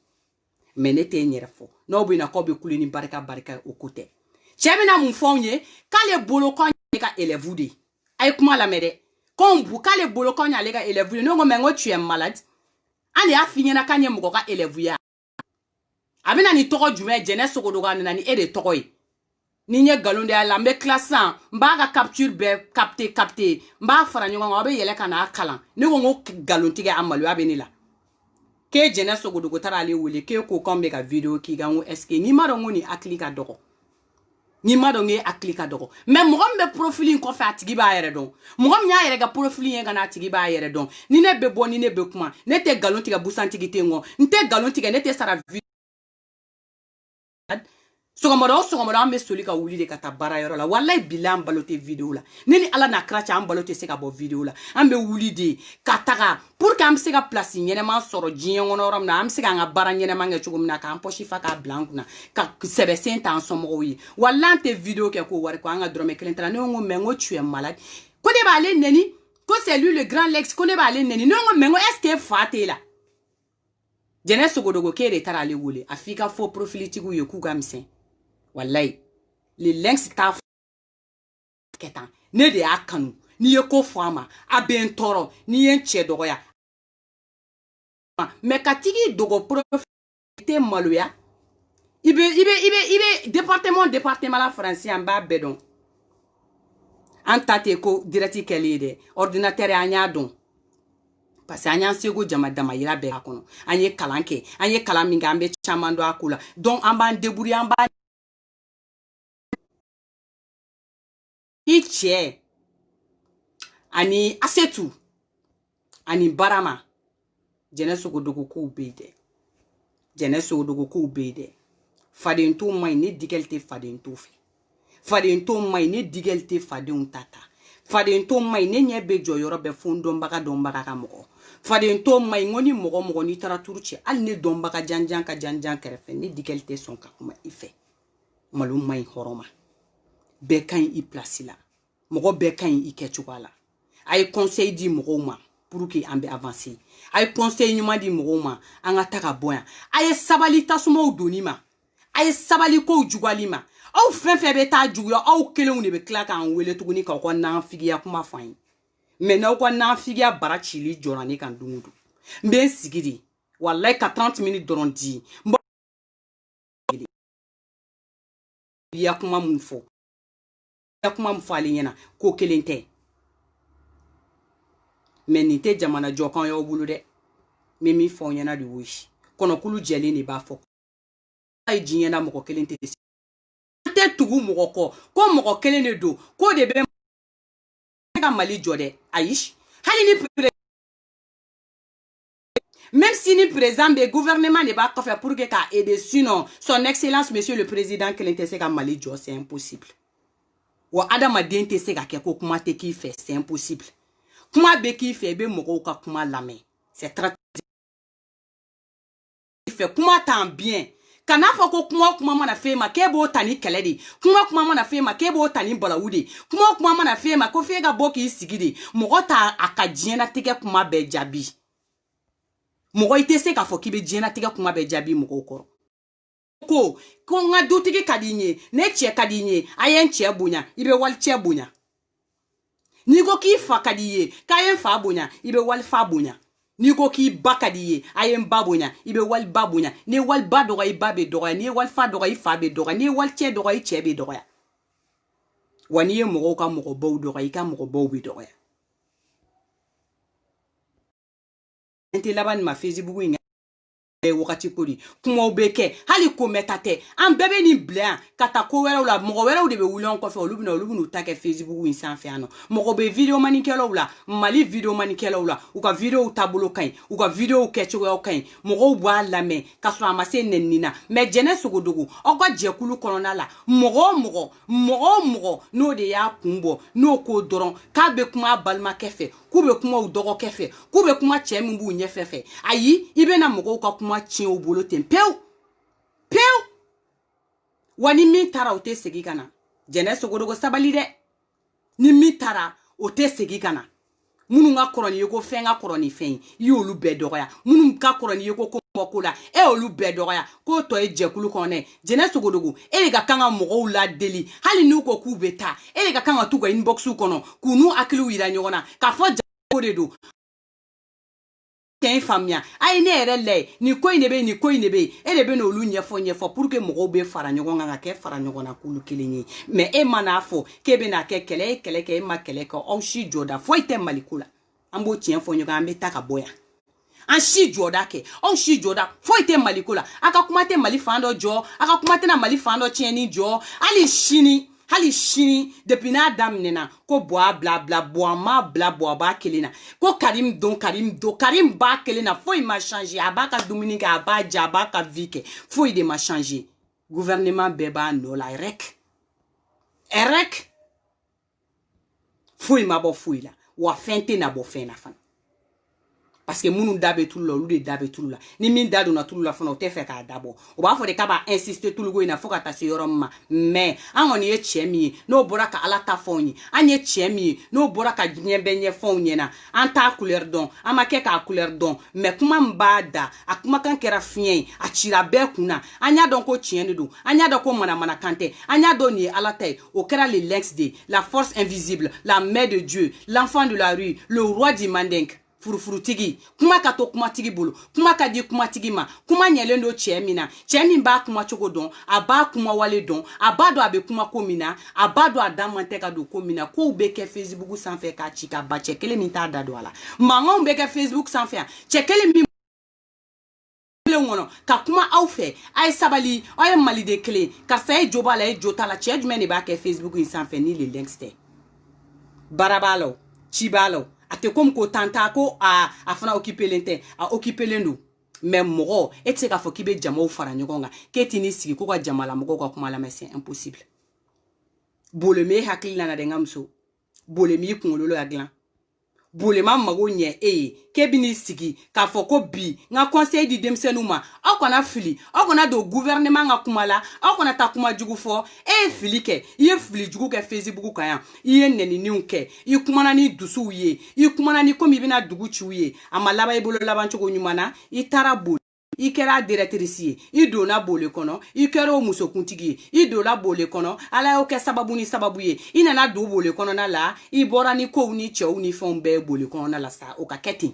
mais ne tɛ n yɛrɛ fɔ n'aw bɛ na k'aw bɛ kule ni barika o ko tɛ cɛ bɛna mun fɔ anw ye k'ale bolo k'anw y'ale ka élève de ye a ye kuma lamɛn dɛ k'ale bolo k'anw y'ale ka élève de ne ko mais n ko tu es malade an de y'a f'i ɲɛna k'an ye mɔgɔ ka élève ye a bɛna ni tɔgɔ jumɛn jɛnɛ sogodogo a nana ni e de tɔgɔ ye ni n ye nkalon de y'a la n bɛ tila sisan n b'a ka capture bɛɛ capter n b'a fara ɲɔgɔn kan aw bɛ yɛlɛ ka n'a kalan ne ko n ko nkalontigɛ a maloya bɛ ne la k'e jɛnɛ sogodogo taara ale wele k'e ko k'anw bɛ ka video k'i kan n ko est ce que n'i ma dɔn ko nin hakili ka dɔgɔ n'i ma dɔn k'e hakili ka dɔgɔ mais mɔgɔ min bɛ profil in kɔfɛ a tigi b'a yɛrɛ dɔn mɔgɔ min y'a yɛrɛ ka profil ye ka n'a tigi b'a yɛrɛ dɔn ni ne bɛ bɔ ni ne bɛ kuma ne tɛ nkalon tigɛ busantigi tɛ n kɔ n tɛ nkalon tigɛ ne tɛ sara sɔgɔmada o sɔgɔmada an bɛ soli ka wuli de ka taa baarayɔrɔ la walayi bila an balo tɛ video la ne ni ala n'a kira cɛ an balo tɛ se ka bɔ video la an bɛ wuli de ka taga pour que an bɛ se ka place ɲɛnɛma sɔrɔ diɲɛ kɔnɔ yɔrɔ min na an bɛ se k'an ka baara ɲɛnɛma kɛ cogo min na k'an poche fa k'a bila an kunna ka sɛbɛsen ta an somɔgɔw ye walayi an tɛ video kɛ k'o wari ko an ka dɔrɔmɛ kelen tara ne ko mais n ko tu es malade ko ne b'ale nɛni ko c'est lui le grand lex ko ne b'ale nɛni ne ko mais n ko est ce que fa t'e la jɛnɛ sogodogo k'e de taara ale wele a f'i ka fɔ profilitigiw ye k'u ka misɛn wallahi le lynx t'a kɛ tan ne de y'a kanu n'i ye ko fɔ a ma a bɛ n tɔɔrɔ n'i ye n cɛ dɔgɔya mais ka tigi dogo profil tɛ maloya i bɛ département la faransi an b'a bɛɛ dɔn an ta tɛ ko direct kɛlen ye dɛ ordinateur an y'a dɔn parce que an y'an seko jama dama yira bɛɛ a kɔnɔ an ye kalan kɛ an ye kalan min kɛ an bɛ caman dɔn a ko la donc an b'an débrouiller an b'a i cɛ ani Asetu ani Barama jɛnɛ sogodogo k'u bɛ yen dɛ jɛnɛ sogodogo k'u bɛ yen dɛ faden to man ɲi ne digɛli tɛ faden to fɛ faden to man ɲi ne digɛli tɛ fadenw ta faden to man ɲi ne ɲɛ bɛ jɔ yɔrɔ bɛɛ fo n dɔnbaga ka mɔgɔ faden to man ɲi n ko ni mɔgɔ n'i taara turu cɛ hali ne dɔnbaga janjan ka janjan kɛrɛfɛ ne digɛli tɛ sɔn ka kuma i fɛ malo man ɲi hɔrɔn ma bɛɛ ka ɲi i place la mɔgɔ bɛɛ ka ɲi i kɛcogo la a ye conseil di mɔgɔw ma pour que an bɛ avancer a ye conseil ɲuman di mɔgɔw ma an ka taga bɔ yan a ye sabali tasumaw donni ma a ye sabali kow juguyali ma aw fɛn fɛn bɛ taa juguya aw kelenw de bɛ tila k'an wele tuguni k'aw ka nanfigiya kuma fɔ an ye mais n'aw ka nanfigiya bara cili jɔra ne kan don o don n bɛ n sigi de wallahi ka 30 minutes dɔrɔn di n bɛ ya kuma mun fɔ ale ɲɛna ko kelen tɛ mais nin tɛ jamana jɔkan y'aw bolo dɛ mais min fɔ aw ɲɛna de y'o ye kɔnɔkulu jɛlen de b'a fɔ a ye diɲɛ na mɔgɔ kelen tɛ tɛ tugu mɔgɔ kɔ ko mɔgɔ kelen de don ko de bɛ ka Mali jɔ dɛ ayi hali ni même si ni président bɛ gouvernement de b'a kɔfɛ pour que ka aider sinon son excellence monsieur le président kelen tɛ se ka Mali jɔ c'est impossible wa adamaden tɛ se ka kɛ ko kuma tɛ k'i fɛ c'est impossible kuma bɛ k'i fɛ i bɛ mɔgɔw ka kuma lamɛn c'est très fɛ kuma t'en bien kana fɔ ko kuma mana fɛ ma k'e b'o ta ni kɛlɛ de kuma mana fɛ ma k'e b'o ta ni balawu de kuma mana fɛ ma ko f'e ka bɔ k'i sigi de mɔgɔ t'a a ka diɲɛlatigɛ kuma bɛɛ jaabi mɔgɔ i tɛ se k'a fɔ k'i bɛ diɲɛlatigɛ kuma bɛɛ jaabi mɔgɔw kɔrɔ ko n ka dutigi ka di n ye ne cɛ ka di n ye a ye n cɛ bonya i bɛ wali cɛ bonya n'i ko k'i fa ka di i ye k'a ye n fa bonya i bɛ wali fa bonya n'i ko k'i ba ka di i ye a ye n ba bonya i bɛ wali ba bonya n'i ye wali ba dɔgɔya i ba bɛ dɔgɔya n'i ye wali fa dɔgɔya i fa bɛ dɔgɔya n'i ye wali cɛ dɔgɔya i cɛ bɛ dɔgɔya wa n'i ye mɔgɔw ka mɔgɔbaw dɔgɔya i ka mɔgɔbaw bɛ dɔgɔya n tɛ laban nin ma Facebook in wagati ko di kumaw bɛ kɛ hali ko mɛta tɛ an bɛɛ bɛ nin bila yan ka taa ko wɛrɛw la mɔgɔ wɛrɛw de bɛ wuli an kɔfɛ olu bɛn'u ta kɛ Facebook in sanfɛ yan nɔ mɔgɔ bɛ video manikɛlaw la Mali video manikɛlaw la u ka video taabolo ka ɲi u ka video kɛcogoyaw ka ɲi mɔgɔw b'a lamɛn ka sɔrɔ a ma se nɛnini na mais Jɛnɛ Sogodogo aw ka jɛkulu kɔnɔna la mɔgɔ o mɔgɔ n'o de y'a kun bɔ n'o ko dɔrɔn k'a bɛ kuma a balimakɛ fɛ k'u bɛ kuma u dɔgɔkɛ fɛ k'u bɛ kuma cɛ min b'u ɲɛfɛ fɛ ayi i bɛna mɔgɔw ka kuma tiɲɛ u bolo ten pewu wa ni min taara o tɛ segin ka na Jɛnɛ Sogodogo sabali dɛ ni min taara o tɛ segin ka na minnu ka kɔrɔ ni ye ko fɛn ka kɔrɔ ni fɛn ye i y'olu bɛɛ dɔgɔya minnu ka kɔrɔ ni ye ko ko la e y'olu bɛɛ dɔgɔya k'o tɔ ye jɛkulu kɔnɔ Jɛnɛ Sogodogo e de ka kan ka mɔgɔw ladeli hali n'u ko k'u bɛ taa e de ka kan ka t'u ka inbox kɔnɔ k'u n'u hakiliw yira ɲɔgɔn na k'a fɔ jago de don kɛn faamuya a ye ne yɛrɛ layɛ nin ko in de bɛ nin ko in de bɛ e de bɛ n'olu ɲɛfɔ pour que mɔgɔw bɛ fara ɲɔgɔn kan ka kɛ fara ɲɔgɔn na k'olu kelen ye mais e ma n'a fɔ k'e bɛ n'a kɛ kɛlɛ ye kɛlɛ kɛ e ma kɛlɛ kɛ aw si jɔda foyi tɛ Mali ko la an b'o tiɲɛ fɔ ɲɔgɔn an bɛ taa ka bɔ yan an si jɔda kɛ aw si jɔda foyi tɛ Mali ko la a ka kuma tɛ Mali fan dɔ jɔ a ka kuma tɛna Mali fan dɔ tiɲɛni jɔ hali sini depuis n'a daminɛna ko bɔ a bila bɔ a ma bila bɔ a b'a kelen na ko Karim b'a kelen na foyi ma changer a b'a ka dumuni kɛ a b'a jɛ a b'a ka vie kɛ foyi de ma changer gouvernement bɛɛ b'a nɔ la rek foyi ma bɔ foyi la wa fɛn tɛ na bɔ fɛn na fana parce que minnu da bɛ tulu la olu de da bɛ tulu la ni min da donna tulu la fana o tɛ fɛ k'a dabɔ o b'a fɔ de k'a b'a insister tuluko in na fo ka taa se yɔrɔ min ma mais an kɔni ye cɛ min ye n'o bɔra ka Ala ta fɔ anw ye an ye cɛ min ye n'o bɔra ka diɲɛ bɛɛ ɲɛfɔ anw ɲɛna an t'a couleur dɔn an ma kɛ k'a couleur dɔn mais kuma min b'a da a kumakan kɛra fiɲɛ ye a cira bɛɛ kun na an y'a dɔn ko tiɲɛ de don an y'a dɔn ko manamanakan tɛ an y'a dɔn nin ye Ala ta ye o kɛra le lynx de la force invisible la mère de Dieu l'enfant de la rue le roi du Mandingue furufurutigi kuma ka to kumatigi bolo kuma ka di kumatigi ma kuma ɲɛlen don cɛ min na cɛ min b'a kuma cogo dɔn a b'a kuma wale dɔn a b'a dɔn a bɛ kuma ko min na a b'a dɔn a da man tɛ ka don ko min na kow bɛ kɛ Facebook sanfɛ k'a ci ka ba cɛ kelen min t'a da don a la mankanw bɛ kɛ Facebook sanfɛ yan cɛ kelen min kɔnɔ ka kuma aw fɛ a ye sabali aw ye maliden kelen karisa ye jo b'a la ye jo t'a la cɛ jumɛn de b'a kɛ Facebook in sanfɛ ni le lynx tɛ baara b'a la ci b'a la a tɛ komi ko tanta ko a fana occupelen tɛ a occupelen don mais mɔgɔ e tɛ se k'a fɔ k'i bɛ jamaw fara ɲɔgɔn kan k'e t'i ni sigi ko ka jamala mɔgɔw ka kuma lamɛn c'est impossible bole m'e hakili la dɛ n ka muso bole m'i kunkolo la dilan bolema mago ɲɛ e ye k'e bini sigi k'a fɔ ko bi n ka conseil di denmisɛnninw ma aw kana fili aw kana don gouvernement ka kuma la aw kana ta kuma jugu fɔ e ye fili kɛ i ye fili jugu kɛ Facebook kan yan i ye nɛnininw kɛ i kumana ni dusuw ye i kumana ni komi i bɛna dugu ciw ye a ma laban i bolo laban cogo ɲuman na i taara boli i kɛra directrice ye i donna bole kɔnɔ i kɛra o musokuntigi ye i donna bole kɔnɔ ala y'o kɛ sababu ni sababu ye i nana don bole kɔnɔna la i bɔra ni kow ni cɛw ni fɛnw bɛɛ bole kɔnɔna la sa o ka kɛ ten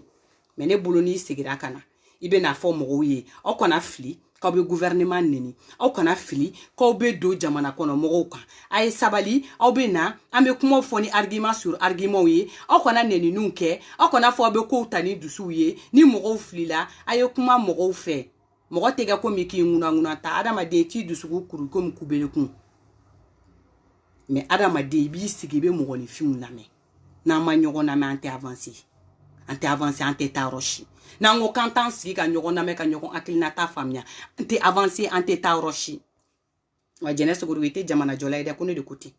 mais ne bolo n'i segira ka na i bɛna fɔ mɔgɔw ye aw kana fili k'aw bɛ gouvernement neni aw kana fili k'aw bɛ don jamana kɔnɔ mɔgɔw kan a ye sabali aw bɛ na an bɛ kumaw fɔ ni argument sur argument ye aw kana nɛnininw kɛ aw kana fɔ aw bɛ kow ta ni dusuw ye ni mɔgɔw filila a ye kuma mɔgɔw fɛ mɔgɔ tɛ kɛ komi k'i ŋunanŋunan ta adamaden t'i dusuku kuru komi kubelekun mais adamaden i b'i sigi i bɛ mɔgɔninfinw lamɛn n'an ma ɲɔgɔn lamɛn an tɛ avancer an tɛ avancer an tɛ taa yɔrɔ si n'an ko k'an t'an sigi ka ɲɔgɔn lamɛn ka ɲɔgɔn hakilinata faamuya an tɛ avancer an tɛ taa yɔrɔ si wa Jɛnɛ Sogoro i tɛ jamanajɔla ye dɛ ko ne de ko ten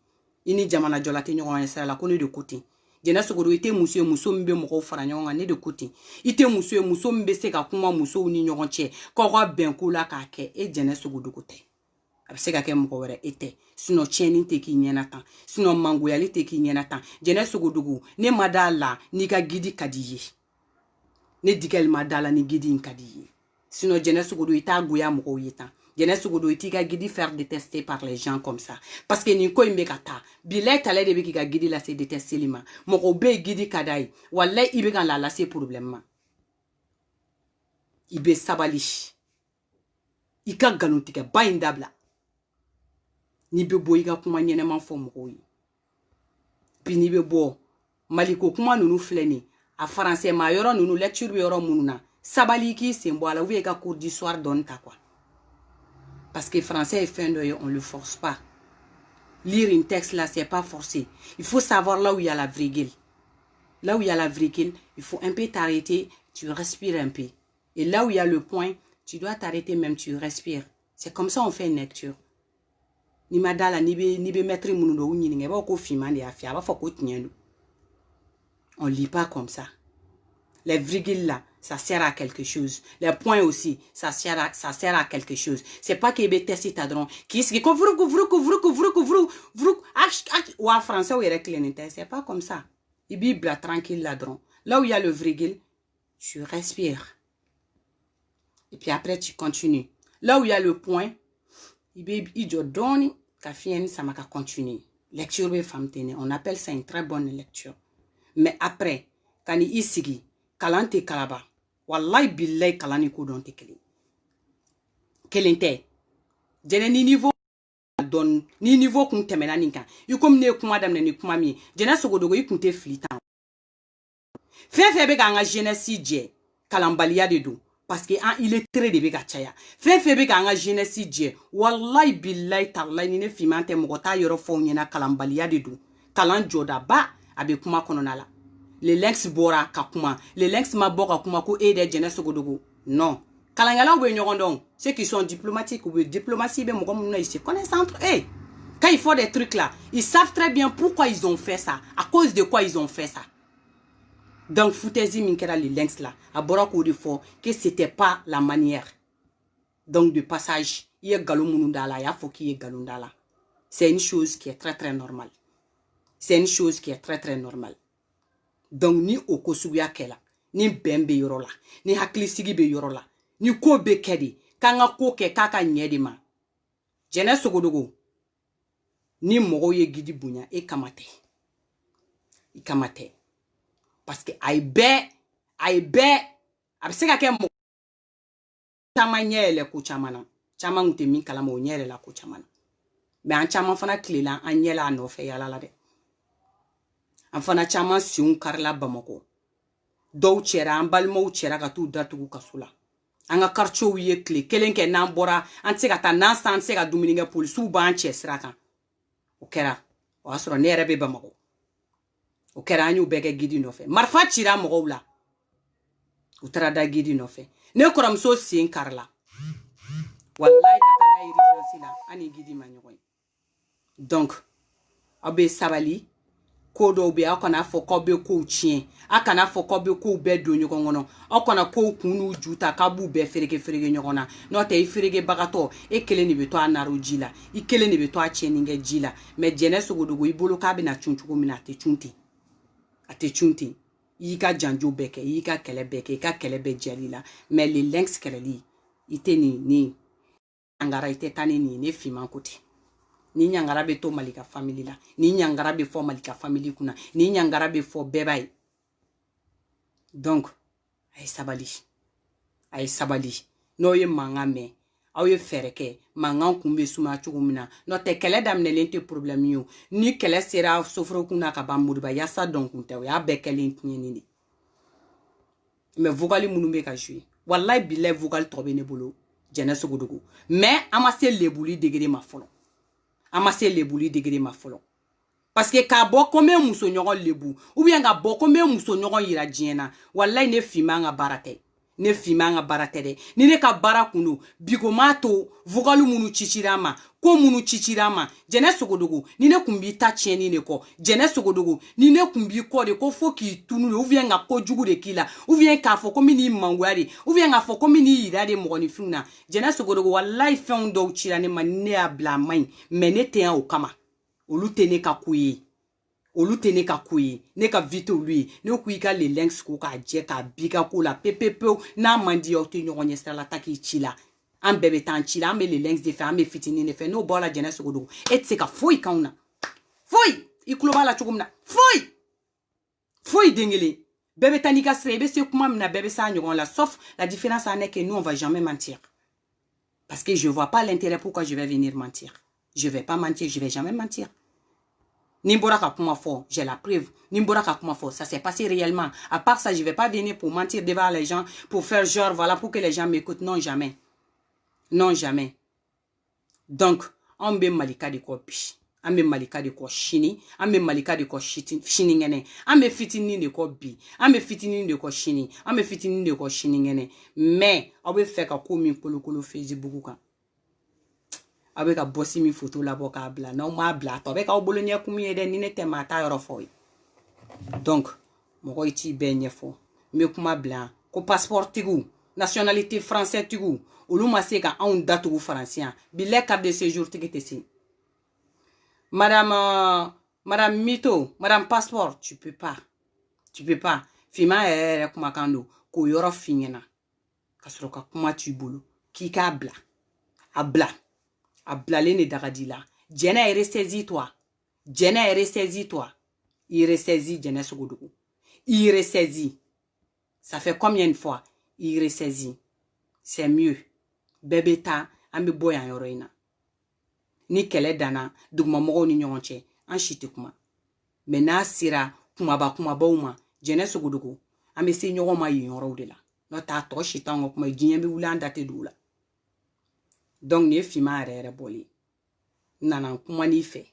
i ni jamanajɔla tɛ ɲɔgɔn ye sira la ko ne de ko ten Jɛnɛ Sogoro i tɛ muso ye muso min bɛ mɔgɔw fara ɲɔgɔn kan ne de ko ten i tɛ muso ye muso min bɛ se ka kuma musow ni ɲɔgɔn cɛ k'aw ka bɛn ko la k'a kɛ e Jɛnɛ Sogoro tɛ a bɛ se ka kɛ mɔgɔ wɛrɛ e tɛ sinon tiɲɛni tɛ k'i ɲɛna tan sinon mangoyali tɛ k'i ɲɛna tan Jɛnɛ Sogoro ne ma d'a la n'i ka gidi ka di ye ne Digɛl ma d'a la ni gidi in ka di ye sinon Jɛnɛ Sogoro i t'a goya mɔgɔw ye tan Jɛnɛ Sogoro i t'i ka gidi faire détester par les gens comme ça parce que nin ko in bɛ ka taa bilayi talayi de bɛ k'i ka gidi lase détesteli ma mɔgɔw bɛ ye gidi ka d'a ye walayi i bɛ ka la lase problème ma i bɛ sabali i ka nkalontigɛ ba in dabila n'i bɛ bɔ i ka kuma ɲɛnɛman fɔ mɔgɔw ye bi n'i bɛ bɔ Maliko kuma ninnu filɛ nin a français ma yɔrɔ ninnu lecture bɛ yɔrɔ minnu na sabali k'i sen bɔ a la ou bien i ka cours d'histoire dɔɔni ta quoi parce que français est fin d'oeil, on ne le force pas. Lire un texte là, c'est pas forcé. Il faut savoir là où il y a la virgule. Là où il y a la virgule, il faut un peu t'arrêter, tu respires un peu. Et là où il y a le point, tu dois t'arrêter même, tu respires. C'est comme ça on fait une lecture. Ni madala ni be mettre munudo ou ni ngeba ko fima de afia ba foko tiendu. On lit pas comme ça. Les virgules là, ça sert à quelque chose. Les points aussi, ça sert à quelque chose. C'est pas qu'il y ait ta drone qui est comme ou en français ou c'est pas comme ça. Il bible tranquille là drone. Là où il y a le virgule, tu respires. Et puis après tu continues. Là où il y a le point, il donne café ça m'a continuer. Lecture be femme on appelle ça une très bonne lecture. Mais après quand il sigi kalante kalaba wallahi billahi kalani ko don te kelente jene ni niveau don ni niveau kun temena ninka i comme ne kuma damne ni kuma mi Jɛnɛ Sogoro i kun te flitan fe be ka nga jeunesse je kalambaliya de do parce que il est très de be ka caya fe be ka nga jeunesse je wallahi billahi tallahi ni ne fimante mɔgɔ ta yɔrɔ fɔ ɲɛna kalambaliya de do kalan joda ba abe kuma kɔnɔna la le links bora kakuma le links ma boka kuma ko e de Jɛnɛ Sogoro non kalangalaw be ɲɔgɔn dɔn ceux qui sont diplomatiques ou diplomatie be mɔgɔ minnu ils se connaissent entre eux quand ils font des trucs là ils savent très bien pourquoi ils ont fait ça à cause de quoi ils ont fait ça donc foutaise min kɛra le links là a bora ko de fɔ que c'était pas la manière donc de passage il y a galon minnu da la y'a fɔ qu'il y a galon da la c'est une chose qui est très normale c'est une chose qui est très normale. Donc ni oko suguya kɛla ni bɛn bɛ yɔrɔ la ni hakilisigi bɛ yɔrɔ la ni ko bɛ kɛ de k'an ka ko kɛ k'a ka ɲɛ de ma Jɛnɛ Sogoro ni mɔgɔw ye gidi bonya e kama tɛ i kama tɛ parce que a ye bɛɛ a bɛ se ka kɛ mɔgɔ caman ɲɛ yɛlɛ ko caman na caman kun tɛ min kalama o ɲɛ yɛlɛla ko caman na mais an caman fana tilela an ɲɛ la a nɔfɛ yala la dɛ an fana caman senw karila Bamako dɔw cɛra an balimaw cɛra ka t'u datugu kaso la an ka quartiers ye tile kelen kɛ n'an bɔra an tɛ se ka taa n'an san an tɛ se ka dumuni kɛ polisiw b'an cɛ sira kan o kɛra o y'a sɔrɔ ne yɛrɛ bɛ Bamako o kɛra an y'u bɛɛ kɛ gidi nɔfɛ marifa cira mɔgɔw la u taara da gidi nɔfɛ ne kɔrɔmuso sen karila wallahi ka taa n'a ye urgence la an ni gidi ma ɲɔgɔn ye donc aw bɛ sabali ko do be akona fo ko be ko chien akana fo ko be ko be do nyoko ngono akona ko kunu juta kabu be ferege nyokona no te ferege bagato e kele ni be to anaro jila I kele ni be to a cheninge jila me jene sogodogo ibolo ka be na chunchugo mina te chunti ate chunti yika janjo beke yika kele beke ka kele be jelila me le lynx keleli ite ni angara ite tani ni ne fiman kote ni nyangara be to malika family la ni nyangara be fo malika family kuna ni nyangara be fo bebay donc ay sabali no ye mangame aw ye fereke mangan kumbe suma chugumina no te kele damne lente problème yo ni kele sera sofro kuna ka bamuriba yasa donc unte ya bekele ntinyeni mais vogali munumbe ka jouer wallahi billahi vogal tobe ne bolo jene sogodugo mais amase lebuli degré ma folo amase lebuli degré ma folo parce que ka bo comme muso nyogon lebu ou bien ka bo comme muso nyogon yira diena wallahi ne fima nga barate ne fima nga barate de ni ne ka bara kunu bigomato vogalu munu chichirama ko munu chichirama jene sogodogo ni ne kumbi ta tieni ne ko jene sogodogo ni ne kumbi ko de ko fo ki tunu ou bien nga ko jugu de kila ou bien ka fo comme ni mangwari ou bien nga fo comme ni yira de mogoni funa jene sogodogo wallahi fen do chira ne manne abla main mais ne te en o kama olu tene ka kuye ne ka vite lui ne ku ka le lynx ko ka je ka bika ko la pepepe na mandi o te nyogo nyestra la taki chila am bebe tan chila am le lynx de fa am fitini ne fe no bola jena sogodo et se ka foi kauna foi ikloba la chugumna foi dengele bebe tanika srebe se kuma na bebe sa nyogo la sauf la différence en est que nous on va jamais mentir parce que je vois pas l'intérêt pourquoi je vais venir mentir. Je vais pas mentir, je vais jamais mentir. Nimbora Kakuma fort, j'ai la preuve. Nimbora Kakuma fort, ça s'est passé réellement. À part ça, je vais pas venir pour mentir devant les gens, pour faire genre, voilà, pour que les gens m'écoutent. Non, jamais. Non, jamais. Donc, on be malika de ko bi. On be malika de ko shini. On be malika de ko shini ngene. On be fitini de ko bi. On be fitini de ko shini. On be fitini de ko shini ngene. Mais, on be faire ka komi kolo Facebook kan. Avec un bossi mi photo la boka bla non ma bla to avec un bologne kumi ede ni ne te mata yoro fo donc mo ko iti benye fo me kuma bla ko passeport tigu nationalité français tigu oluma se ka on datu français bile carte de séjour tigitesi madame Mito madame passeport tu peux pas fima kuma kando ko yoro finyena kasro ka kuma tu bulu ki ka bla abla ablale ne dagadila jena est ressaisi toi il ressaisi jena sogodogo il ressaisi ça fait combien de fois il ressaisi c'est mieux bébé ta ambe boyan yoroina ni kele dana dugma mogo ni nyonche an shite kuma mais na sira kuma ba uma jena sogodogo ambe se nyogo ma yoro de la no ta to shita ngo kuma jinyembe ulanda te dula. Donc ne fima rere boli nana kuma ni fe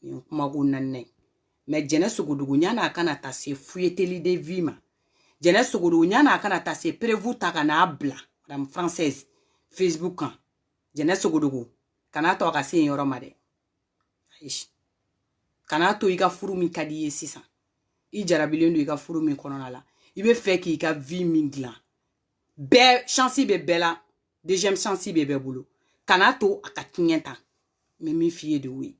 ni kuma go nanne mais jene sogodugo nyana kana ta se fuyeteli de vima jene sogodugo nyana kana ta se prévu ta kana abla madame française Facebook kan jene sogodugo kana to ka se yoro made aish kana to iga furu mi kadi yesisa I jarabilendo iga furu mi konona la ibe fe ki ka vie mingla be chance be bela deuxième chance be bolo Kanato aka tinyenta me mi fiye de oui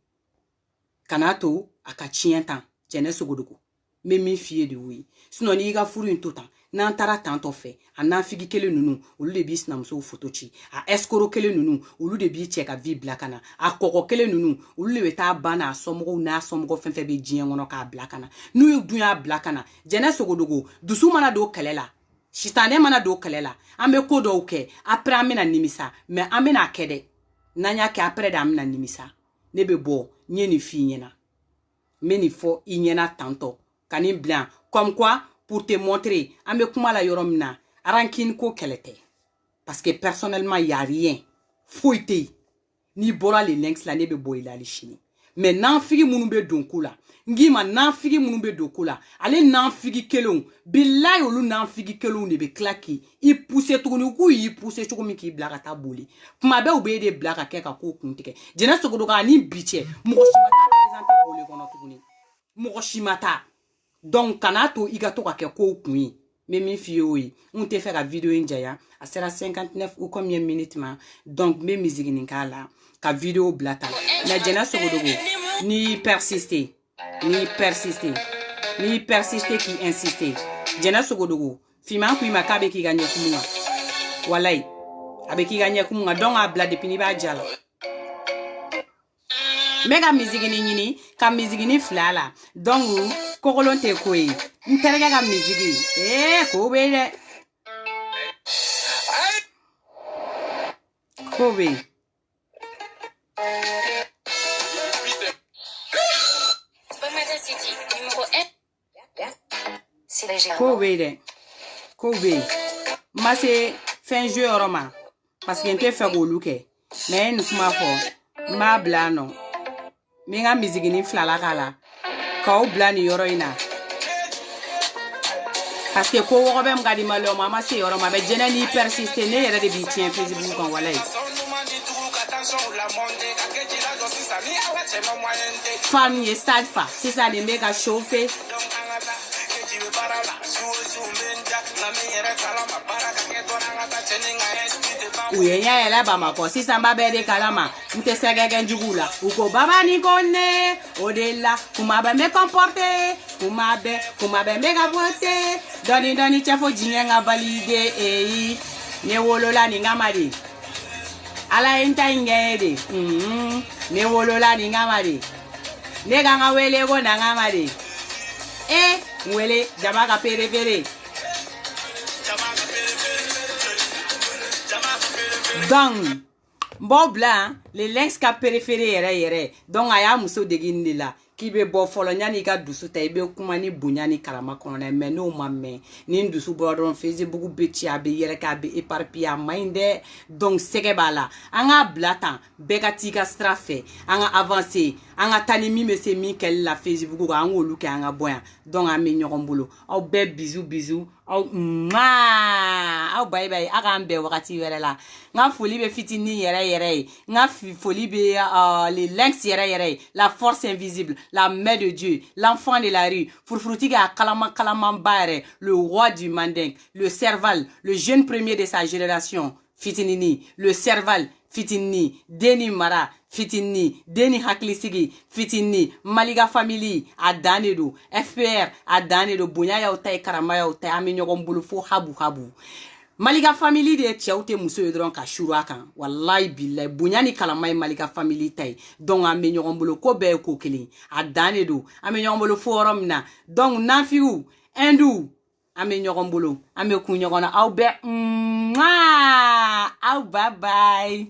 kanato aka tinyenta jene sogodogo me mi fiye de oui sinon ni ga furu intotan na antara tanto fe ana figi kele nunu olu de bi sinamso photo chi a escoro kele nunu olu de bi check a vi blakana a koko kele nunu olu le ta bana asomo na asomo fenfe be jien ngono ka blakana nu yu dunya blakana jene sogodogo dusu mana do kelela Shitane mana do kelela ambe ko do ke après amena nimisa mais amena kede nanya ke après da amena nimisa nebe bo nyeni fi nyena meni fo inyena tanto kani blanc comme quoi pour te montrer ambe kuma la yoromna arankin ko kelete parce que personnellement y a rien foité ni bora les lynx la nebe bo ila li chini mais nan figi munu be donko la ngima nan figi munu be donko la ale nan figi kelon billahi olu nan figi kelon ne be klaki I pousse tuguni ku I pousse chukumi ki blaka ta boli kuma be ube de blaka ke ka ko kuntike jena sogodo ka ni biche mo shimata présenter boli kono tuguni Mogoshimata. Donc, kanato igato kake ko kuni. Mais min fiyoui. On te fait la vidéo injaya. A sera 59 ou combien de minutes ma. Donc, mes musiques ninkala. Ka vidéo blata. Mais jena sogodogo. Ni persister. Ni persister. Ni persister qui insister. Jena sogodogo. Fima kui makabe ki ganye kumunga. Walai. Abe ki ganye kumunga. Donc, a bla depuis ni ba jala. Mega musique ni nini ka musique ni flala donc kokolon te koyi nterega ka musique ko be de ko be ko be ma se fin jeu roma parce que nte fait go luke mais nous kuma fo ma blano Minga musique ni flala kala ka o bla ni yoro ina parce que ko wo be mgadi malo mama se yoro ma be jena ni persister ne yere de bi tien Facebook kan walay fan ye stade fa c'est ça les méga chauffer Uyenya ele Bamako si samba bede kalama nte segege njugula uko baba ni kone odela kumabe me comporter kumabe me gabote doni chefo jinyenga valide ne wolola ni ngamadi ala enta ingede ne wolola ni ngamadi ne ganga wele go na ngamadi wele jamaka pere Donc, Bobla, les links qu'a préféré yere. Donc, aya muso degin la. Qui be bo folonyani ka dusu ta ibe kumani bunyani karama kono mais no mamme ni dusu brodon Facebook beti abe yere ka be éparpillé minde donc sege bala anga blatan begati ka strafe anga avancer anga tanimi me se mi kel la Facebook anga oluke anga boya donc a me nyorombolo au be bisous au bye bye aga mbe wakati were la nga foli be fitini yere nga foli be les links yere la force invisible la mère de Dieu, l'enfant de la rue, Furfurutiga Kalaman le roi du Manding, le Serval, le jeune premier de sa génération, Fitinini, le Serval, Fitini, Deni Mara, Fitini, Deni Haklisigi, Fitini, Maliga Family, Adanedo, FPR, Adanedo, Bunyaya Otay, Karamaya Otay, Aminyogombulu, Habu. Maliga family de tiaute muso yedron ka shuru akan wallahi billahi bunyani kalamay Maliga family tay donc ame nyogombolo ko be ko kili adane do ame nyogombolo forum na donc nafiu endu ame nyogombolo ame ku nyogona au be au bye bye